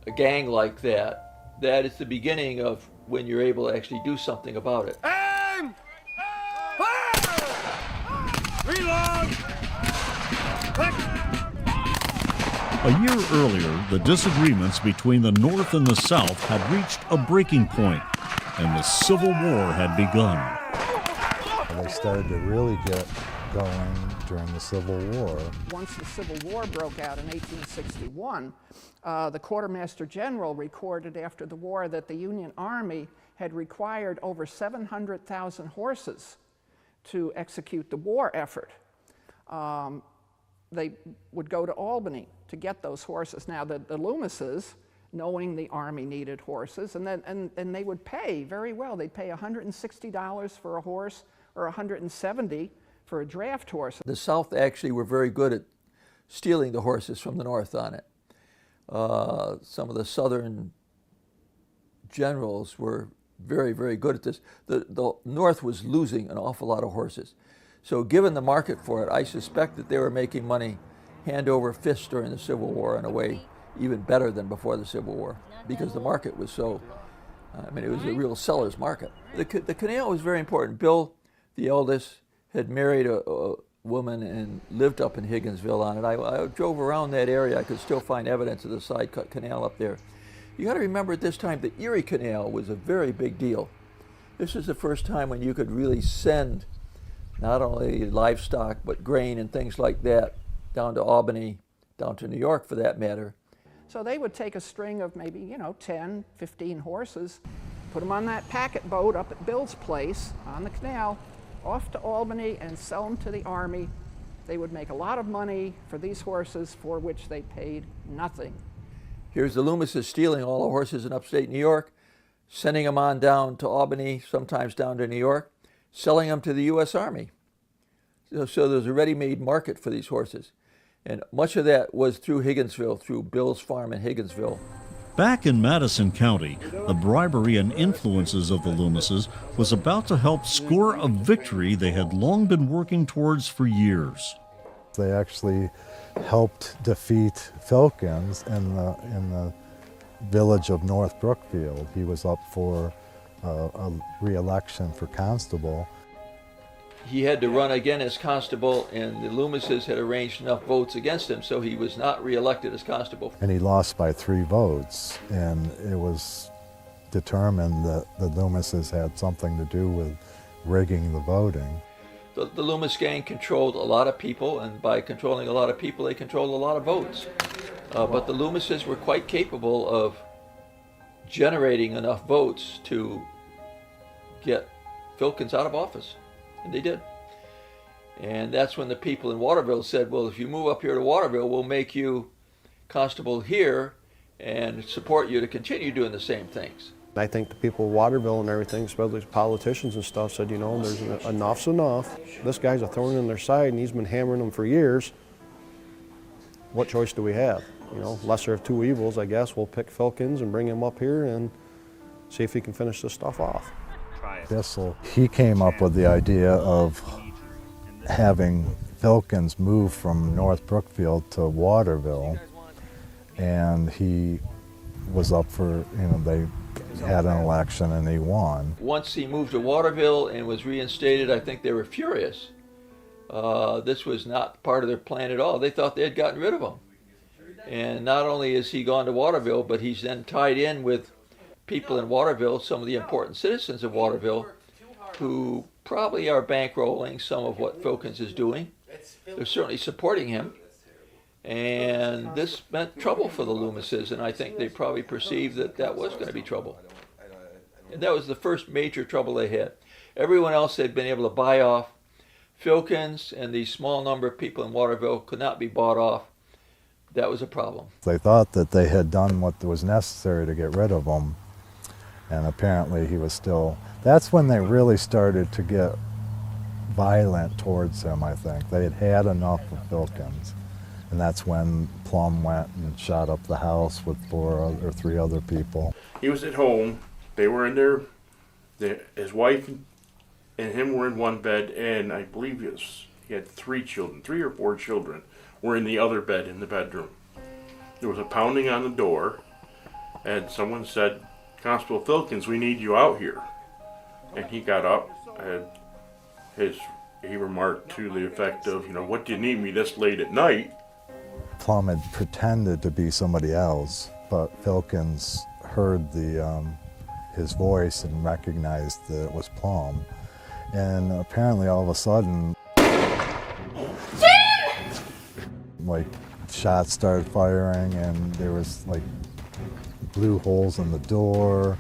a gang like that, that is the beginning of when you're able to actually do something about it. Aim! Fire! Reload! A year earlier, the disagreements between the North and the South had reached a breaking point, and the Civil War had begun. They started to really get going during the Civil War. Once the Civil War broke out in 1861, the Quartermaster General recorded after the war that the Union Army had required over 700,000 horses to execute the war effort. They would go to Albany to get those horses. Now, the Loomises, knowing the Army needed horses, and they would pay very well. They'd pay $160 for a horse or $170 for a draft horse. The South actually were very good at stealing the horses from the North on it. Some of the Southern generals were very, very good at this. The North was losing an awful lot of horses. So given the market for it, I suspect that they were making money hand over fist during the Civil War in a way even better than before the Civil War, because the market was so, it was a real seller's market. The canal was very important. Bill, the eldest, had married a woman and lived up in Higginsville on it. I drove around that area. I could still find evidence of the side cut canal up there. You got to remember at this time the Erie Canal was a very big deal. This is the first time when you could really send not only livestock but grain and things like that down to Albany, down to New York for that matter. So they would take a string of maybe, 10, 15 horses, put them on that packet boat up at Bill's place on the canal, off to Albany, and sell them to the Army. They would make a lot of money for these horses for which they paid nothing. Here's the Loomises stealing all the horses in upstate New York, sending them on down to Albany, sometimes down to New York, selling them to the U.S. Army. So there's a ready-made market for these horses. And much of that was through Higginsville, through Bill's farm in Higginsville. Back in Madison County, the bribery and influences of the Loomises was about to help score a victory they had long been working towards for years. They actually helped defeat Filkins in the village of North Brookfield. He was up for a re-election for Constable. he had to run again as constable, and the Loomises had arranged enough votes against him, so he was not reelected as constable. And he lost by 3 votes, and it was determined that the Loomises had something to do with rigging the voting. The Loomis Gang controlled a lot of people, and by controlling a lot of people, they controlled a lot of votes. But the Loomises were quite capable of generating enough votes to get Filkins out of office, and they did. And that's when the people in Waterville said, well, if you move up here to Waterville, we'll make you constable here and support you to continue doing the same things. I think the people of Waterville and everything, especially politicians and stuff, said, you know, there's enough's enough. This guy's a thorn in their side, and he's been hammering them for years. What choice do we have? You know, lesser of 2 evils, I guess. We'll pick Filkins and bring him up here and see if he can finish this stuff off. Bissell, he came up with the idea of having Filkins move from North Brookfield to Waterville, and he was up for, you know, they had an election and he won. Once he moved to Waterville and was reinstated, I think they were furious. This was not part of their plan at all. They thought they had gotten rid of him. And not only is he gone to Waterville, but he's then tied in with people in Waterville, some of the important citizens of Waterville, who probably are bankrolling some of what Filkins is doing. They're certainly supporting him. And this meant trouble for the Loomises, and I think they probably perceived that that was going to be trouble. And that was the first major trouble they had. Everyone else had been able to buy off. Filkins and the small number of people in Waterville could not be bought off. That was a problem. They thought that they had done what was necessary to get rid of him, and apparently he was still... That's when they really started to get violent towards him, I think. They had had enough of Filkins. And that's when Plum went and shot up the house with 3 other people. He was at home. They were in there. His wife and him were in one bed, and I believe he had 3 children, 3 or 4 children, were in the other bed in the bedroom. There was a pounding on the door, and someone said, "Constable Filkins, we need you out here." And he got up, and he remarked to the effect of, you know, "What do you need me this late at night?" Plum had pretended to be somebody else, but Filkins heard his voice and recognized that it was Plum. And apparently all of a sudden, like, shots started firing, and there was like blue holes in the door,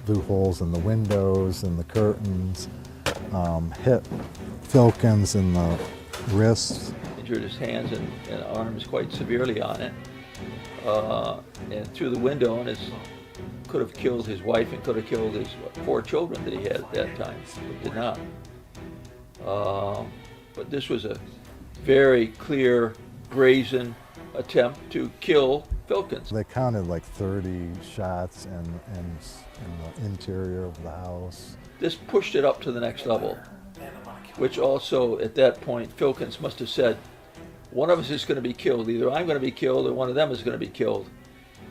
blue holes in the windows and the curtains, hit Filkins in the wrists. Injured his hands and arms quite severely on it, and through the window, and could have killed his wife and could have killed his 4 children that he had at that time, but did not. But this was a very clear, brazen attempt to kill Filkins. They counted like 30 shots in the interior of the house. This pushed it up to the next level, which also, at that point, Filkins must have said, one of us is going to be killed. Either I'm going to be killed or one of them is going to be killed.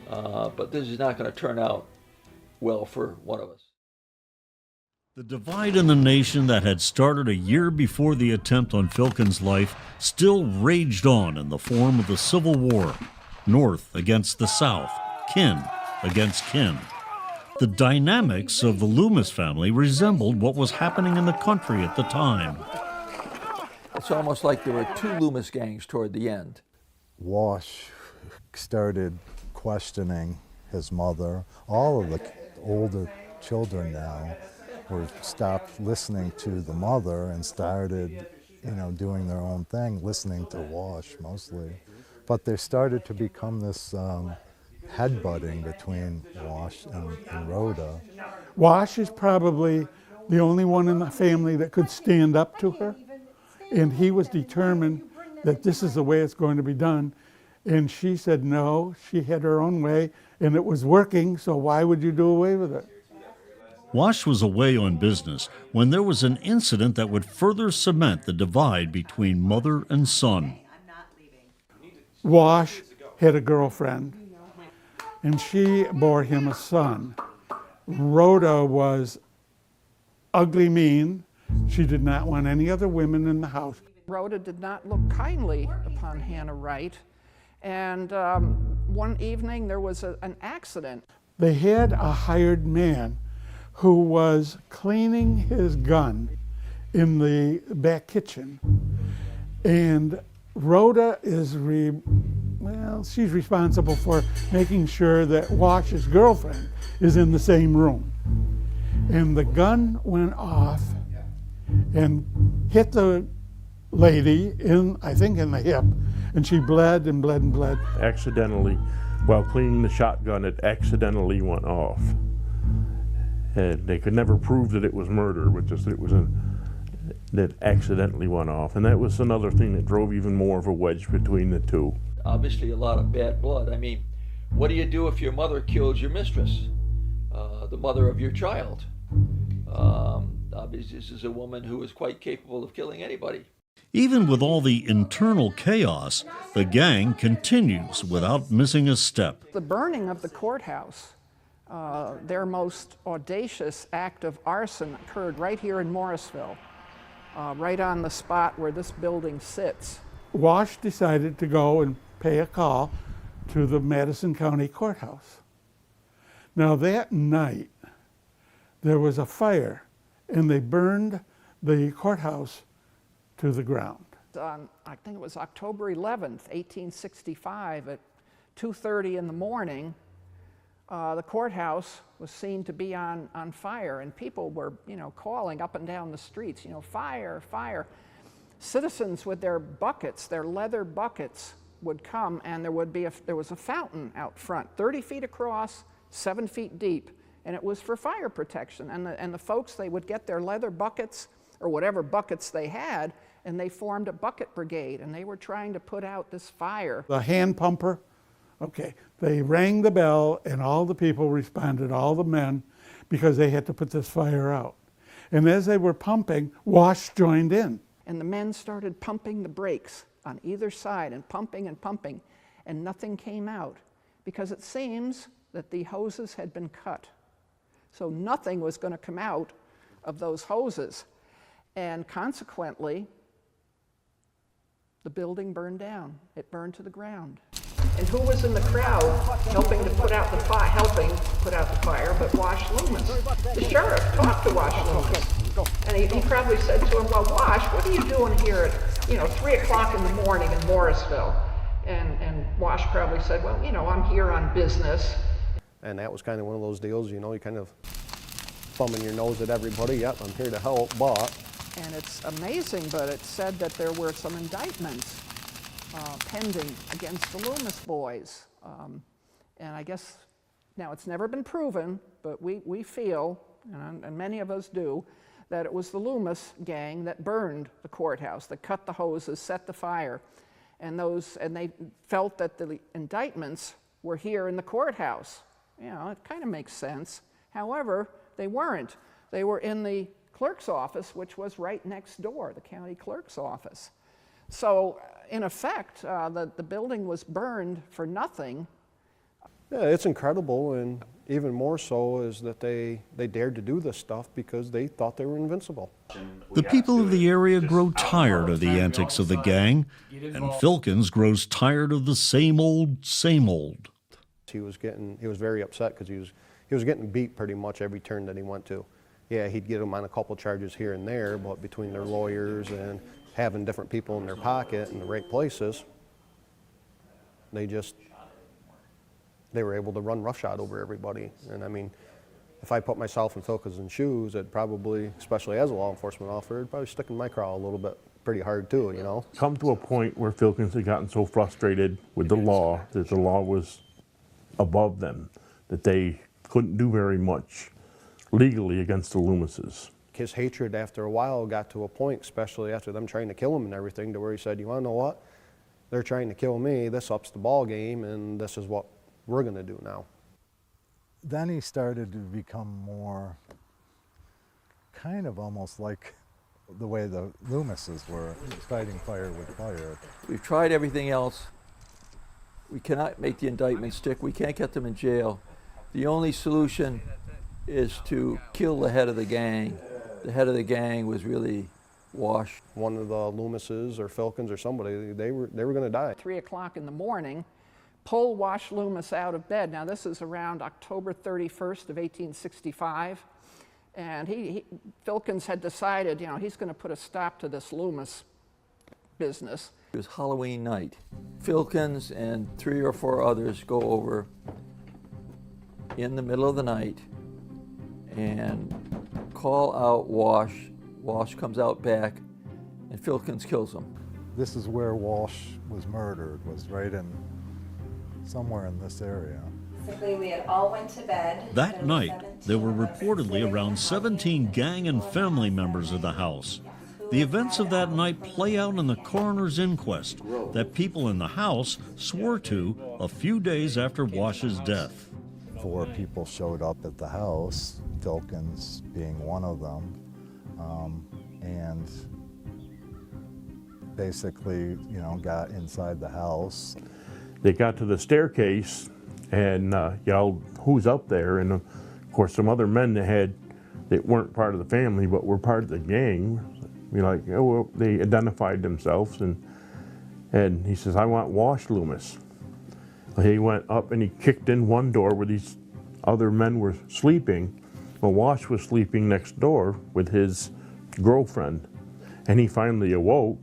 But this is not going to turn out well for one of us. The divide in the nation that had started a year before the attempt on Filkins' life still raged on in the form of the Civil War. North against the South, kin against kin. The dynamics of the Loomis family resembled what was happening in the country at the time. It's almost like there were 2 Loomis gangs toward the end. Wash started questioning his mother. All of the older children now were stopped listening to the mother and started, you know, doing their own thing, listening to Wash mostly. But there started to become this headbutting between Wash and Rhoda. Wash is probably the only one in the family that could stand up to her, and he was determined that this is the way it's going to be done. And she said no, she had her own way, and it was working, so why would you do away with it? Wash was away on business when there was an incident that would further cement the divide between mother and son. Wash had a girlfriend, and she bore him a son. Rhoda was ugly mean. She did not want any other women in the house. Rhoda did not look kindly upon Hannah Wright. And one evening there was an accident. They had a hired man who was cleaning his gun in the back kitchen. And Rhoda is, she's responsible for making sure that Wash's girlfriend is in the same room. And the gun went off and hit the lady I think in the hip, and she bled and bled and bled. Accidentally, while cleaning the shotgun, it accidentally went off. And they could never prove that it was murder, but just that it was that accidentally went off. And that was another thing that drove even more of a wedge between the two. Obviously a lot of bad blood. I mean, what do you do if your mother kills your mistress, the mother of your child? Obviously this is a woman who is quite capable of killing anybody. Even with all the internal chaos, the gang continues without missing a step. The burning of the courthouse, their most audacious act of arson, occurred right here in Morrisville, right on the spot where this building sits. Wash decided to go and pay a call to the Madison County Courthouse. Now that night, there was a fire, and they burned the courthouse to the ground. I think it was October 11th, 1865, at 2:30 in the morning, the courthouse was seen to be on fire, and people were, calling up and down the streets, fire, fire. Citizens with their buckets, their leather buckets, would come, and there was a fountain out front, 30 feet across, 7 feet deep, and it was for fire protection. And the folks, they would get their leather buckets, or whatever buckets they had, and they formed a bucket brigade, and they were trying to put out this fire. The hand pumper, okay, they rang the bell, and all the people responded, all the men, because they had to put this fire out. And as they were pumping, Wash joined in. And the men started pumping the brakes on either side, and pumping, and nothing came out, because it seems that the hoses had been cut. So nothing was going to come out of those hoses. And consequently, the building burned down. It burned to the ground. And who was in the crowd helping to put out the fire but Wash Loomis? The sheriff talked to Wash Loomis. And he probably said to him, well, Wash, what are you doing here at 3 o'clock in the morning in Morrisville? And Wash probably said, well, I'm here on business. And that was kind of one of those deals, you kind of thumbing your nose at everybody. Yep, I'm here to help, but. And it's amazing, but it said that there were some indictments pending against the Loomis boys. And I guess, now it's never been proven, but we feel, and many of us do, that it was the Loomis gang that burned the courthouse, that cut the hoses, set the fire. And they felt that the indictments were here in the courthouse. It kind of makes sense. However, they weren't. They were in the clerk's office, which was right next door, the county clerk's office. So, in effect, the building was burned for nothing. Yeah, it's incredible, and even more so is that they dared to do this stuff because they thought they were invincible. The people of the area grow tired of the antics of the gang, and Filkins grows tired of the same old, same old. He was very upset because he was getting beat pretty much every turn that he went to. Yeah, he'd get them on a couple charges here and there, but between their lawyers and having different people in their pocket in the right places, they were able to run roughshod over everybody. And I mean, if I put myself in Filkins' shoes, I'd probably, especially as a law enforcement officer, it'd probably stick in my craw a little bit pretty hard too, Come to a point where Filkins had gotten so frustrated with the law that the law was above them, that they couldn't do very much legally against the Loomises. His hatred after a while got to a point, especially after them trying to kill him and everything, to where he said, you want to know what? They're trying to kill me, this ups the ball game, and this is what we're going to do now. Then he started to become more kind of almost like the way the Loomises were, fighting fire with fire. We've tried everything else. We cannot make the indictment stick. We can't get them in jail. The only solution is to kill the head of the gang. The head of the gang was really Wash. One of the Lumises or Filkins or somebody, they were going to die. 3 o'clock in the morning, pull Wash Loomis out of bed. Now this is around October 31st of 1865. And Filkins had decided, you know, he's going to put a stop to this Loomis business. It was Halloween night. Filkins and 3 or 4 others go over in the middle of the night and call out Wash. Wash comes out back and Filkins kills him. This is where Walsh was murdered, was right in, somewhere in this area. Basically, we had all went to bed. That night, there were reportedly around 17 gang and family members of the house. The events of that night play out in the coroner's inquest that people in the house swore to a few days after Wash's death. 4 people showed up at the house, Filkins being one of them, and basically, you know, got inside the house. They got to the staircase and yelled, "Who's up there?" And of course, some other men that weren't part of the family but were part of the gang. They identified themselves, and he says, "I want Wash Loomis." He went up and he kicked in one door where these other men were sleeping. Well, Wash was sleeping next door with his girlfriend, and he finally awoke,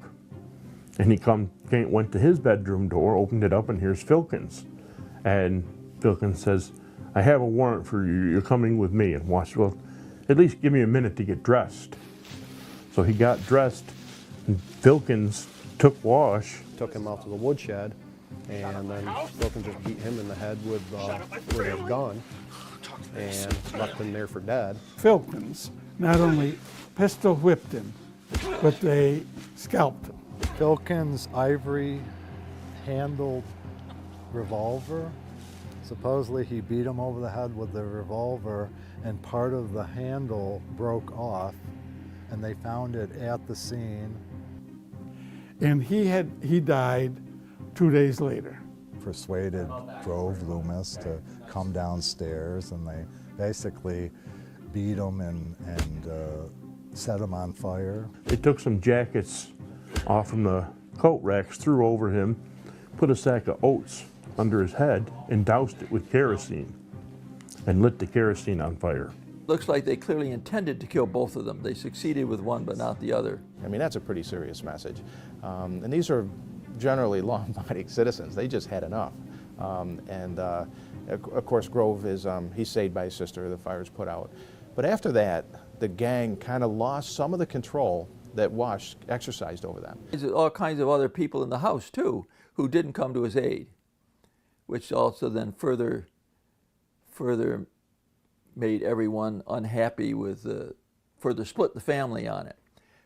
and he went to his bedroom door, opened it up, and here's Filkins. And Filkins says, "I have a warrant for you, you're coming with me." And Wash, "Well, at least give me a minute to get dressed." So he got dressed, and Filkins took Wash. Took him out to the woodshed, and then Filkins just beat him in the head with his gun and left him there for dead. Filkins not only pistol whipped him, but they scalped him. Filkins' ivory handled revolver. Supposedly he beat him over the head with the revolver, and part of the handle broke off, and they found it at the scene. And he died 2 days later. Persuaded Grove Loomis to come downstairs, and they basically beat him and set him on fire. They took some jackets off from the coat racks, threw over him, put a sack of oats under his head, and doused it with kerosene, and lit the kerosene on fire. Looks like they clearly intended to kill both of them. They succeeded with one, but not the other. I mean, that's a pretty serious message. And these are generally law-abiding citizens. They just had enough. Of course, Grove he's saved by his sister. The fire's put out. But after that, the gang kind of lost some of the control that Wash exercised over them. There's all kinds of other people in the house, too, who didn't come to his aid, which also then further made everyone unhappy with further split the family on it.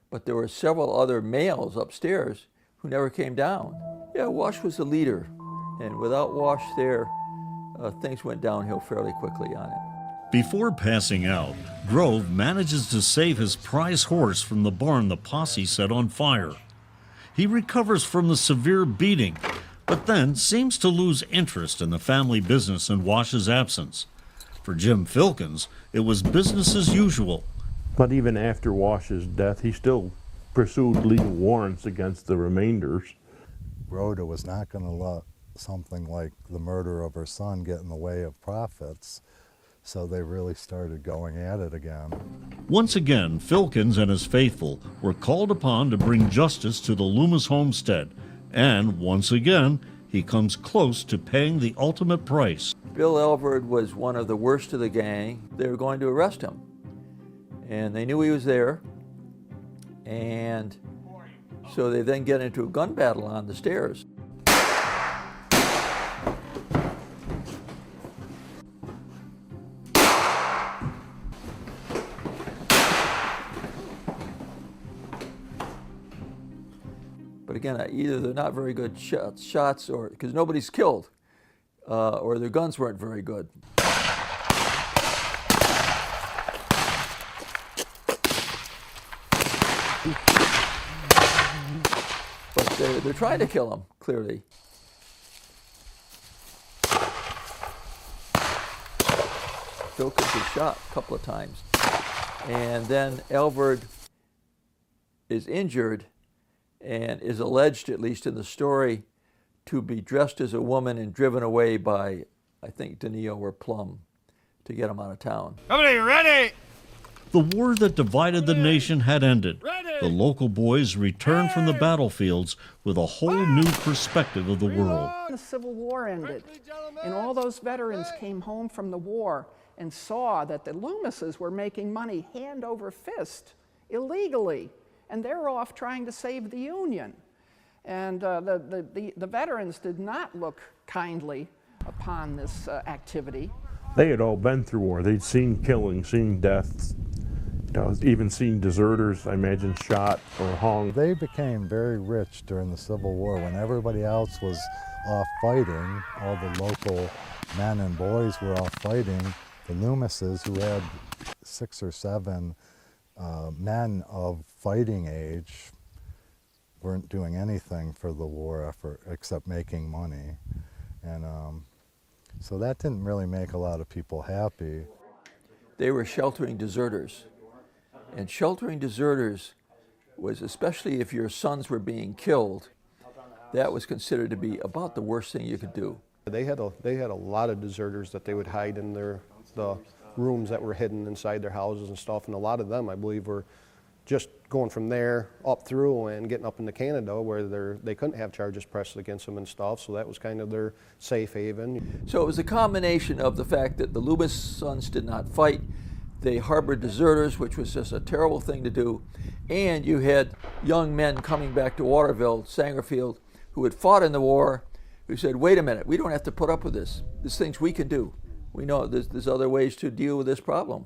But there were several other males upstairs who never came down. Yeah, Wash was the leader, and without Wash there, things went downhill fairly quickly on it. Before passing out, Grove manages to save his prize horse from the barn the posse set on fire. He recovers from the severe beating, but then seems to lose interest in the family business in Wash's absence. For Jim Filkins, it was business as usual. But even after Wash's death, he still pursued legal warrants against the remainders. Rhoda was not going to let something like the murder of her son get in the way of profits, so they really started going at it again. Once again, Filkins and his faithful were called upon to bring justice to the Loomis homestead, and once again, he comes close to paying the ultimate price. Bill Elverd was one of the worst of the gang. They were going to arrest him, and they knew he was there, and so they then get into a gun battle on the stairs. But again, either they're not very good shots, or because nobody's killed, or their guns weren't very good. But they're trying to kill him, clearly. Filkins was shot a couple of times. And then Alvord is injured and is alleged, at least in the story, to be dressed as a woman and driven away by, I think, Danilo or Plum to get him out of town. Company, ready! The war that divided the nation had ended. The local boys returned from the battlefields with a whole new perspective of the world. The Civil War ended, and all those veterans came home from the war and saw that the Loomises were making money hand over fist, illegally, and they're off trying to save the Union. And the veterans did not look kindly upon this activity. They had all been through war. They'd seen killing, seen deaths, even seen deserters, I imagine, shot or hung. They became very rich during the Civil War when everybody else was off fighting. All the local men and boys were off fighting. The Loomises, who had 6 or 7 men of fighting age, weren't doing anything for the war effort except making money. And so that didn't really make a lot of people happy. They were sheltering deserters. And sheltering deserters was, especially if your sons were being killed, that was considered to be about the worst thing you could do. They had a lot of deserters that they would hide in the rooms that were hidden inside their houses and stuff, and a lot of them, I believe, were just going from there up through and getting up into Canada where they couldn't have charges pressed against them and stuff, so that was kind of their safe haven. So it was a combination of the fact that the Loomis sons did not fight, they harbored deserters, which was just a terrible thing to do, and you had young men coming back to Waterville, Sangerfield, who had fought in the war, who said, wait a minute, we don't have to put up with this. There's things we can do. We know there's other ways to deal with this problem.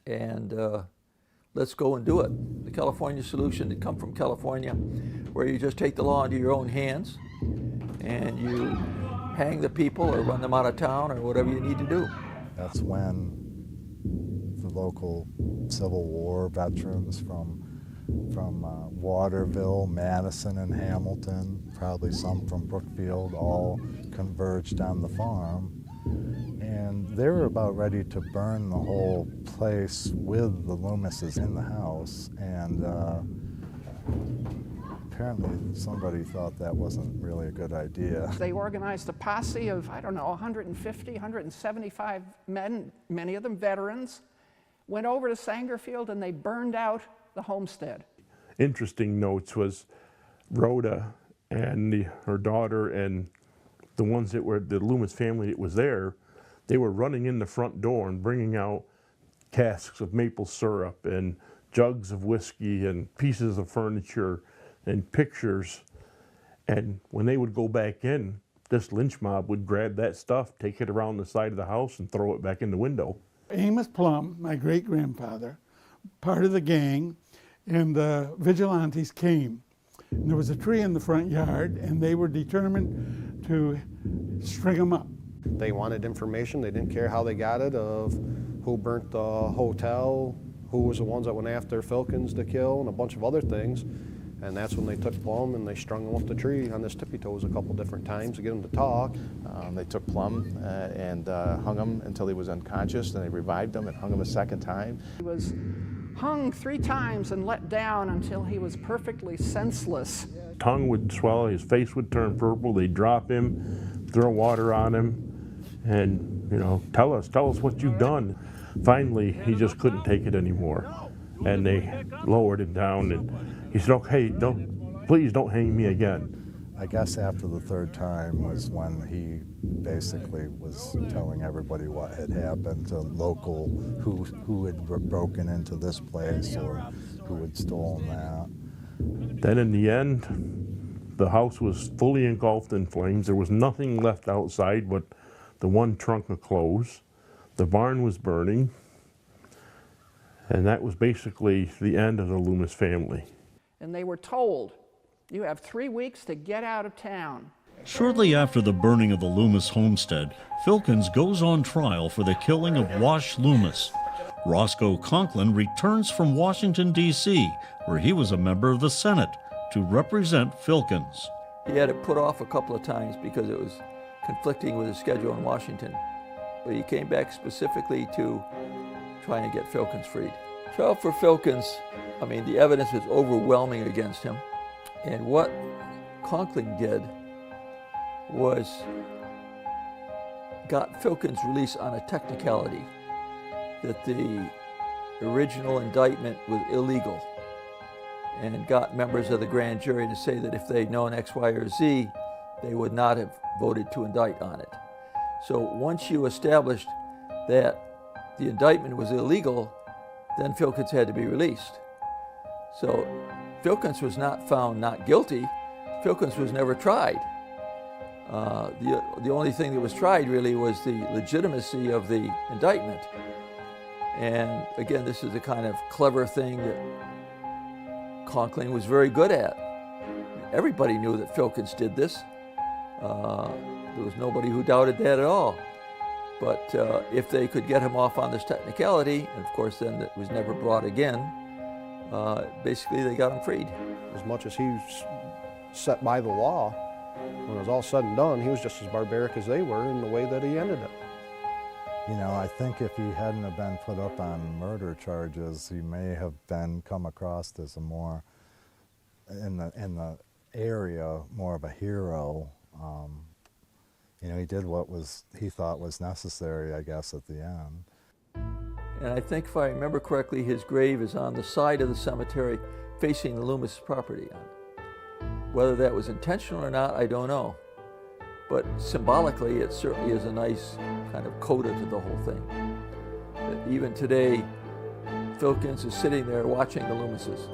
And let's go and do it. The California solution had come from California, where you just take the law into your own hands and you hang the people or run them out of town or whatever you need to do. That's when the local Civil War veterans from Waterville, Madison, and Hamilton, probably some from Brookfield, all converged on the farm. And they were about ready to burn the whole place with the Loomises in the house. And apparently somebody thought that wasn't really a good idea. They organized a posse of, I don't know, 150, 175 men, many of them veterans, went over to Sangerfield and they burned out the homestead. Interesting notes was Rhoda and her daughter and the ones that were the Loomis family that was there, they were running in the front door and bringing out casks of maple syrup and jugs of whiskey and pieces of furniture and pictures. And when they would go back in, this lynch mob would grab that stuff, take it around the side of the house and throw it back in the window. Amos Plum, my great-grandfather, part of the gang, and the Vigilantes came. And there was a tree in the front yard, and they were determined to string them up. They wanted information. They didn't care how they got it, of who burnt the hotel, who was the ones that went after Filkins to kill, and a bunch of other things. And that's when they took Plum and they strung him up the tree on his tippy toes a couple different times to get him to talk. They took Plum and hung him until he was unconscious, and they revived him and hung him a second time. He was hung 3 times and let down until he was perfectly senseless. Tongue would swell, his face would turn purple, they'd drop him, throw water on him, and, you know, tell us what you've done. Finally, he just couldn't take it anymore, and they lowered him down, and he said, okay, please don't hang me again. I guess after the 3rd time was when he basically was telling everybody what had happened to local, who had broken into this place or who had stolen that. Then in the end, the house was fully engulfed in flames. There was nothing left outside but the one trunk of clothes. The barn was burning, and that was basically the end of the Loomis family. And they were told, you have 3 weeks to get out of town. Shortly after the burning of the Loomis homestead, Filkins goes on trial for the killing of Wash Loomis. Roscoe Conklin returns from Washington, D.C., where he was a member of the Senate to represent Filkins. He had it put off a couple of times because it was conflicting with his schedule in Washington. But he came back specifically to try and get Filkins freed. Trial for Filkins, I mean, the evidence was overwhelming against him. And what Conkling did was got Filkins released on a technicality that the original indictment was illegal, and got members of the grand jury to say that if they'd known X, Y, or Z, they would not have voted to indict on it. So once you established that the indictment was illegal, then Filkins had to be released. So Filkins was not found not guilty. Filkins was never tried. The only thing that was tried really was the legitimacy of the indictment. And again, this is the kind of clever thing that Conkling was very good at. Everybody knew that Filkins did this. There was nobody who doubted that at all. But if they could get him off on this technicality, and of course then it was never brought again, basically they got him freed. As much as he was set by the law, when it was all said and done, he was just as barbaric as they were in the way that he ended it. You know, I think if he hadn't have been put up on murder charges, he may have been come across as a more, in the area, more of a hero. You know, he did what he thought was necessary, I guess, at the end. And I think if I remember correctly, his grave is on the side of the cemetery facing the Loomis property. Whether that was intentional or not, I don't know. But symbolically, it certainly is a nice kind of coda to the whole thing. That even today, Filkins is sitting there watching the Loomises.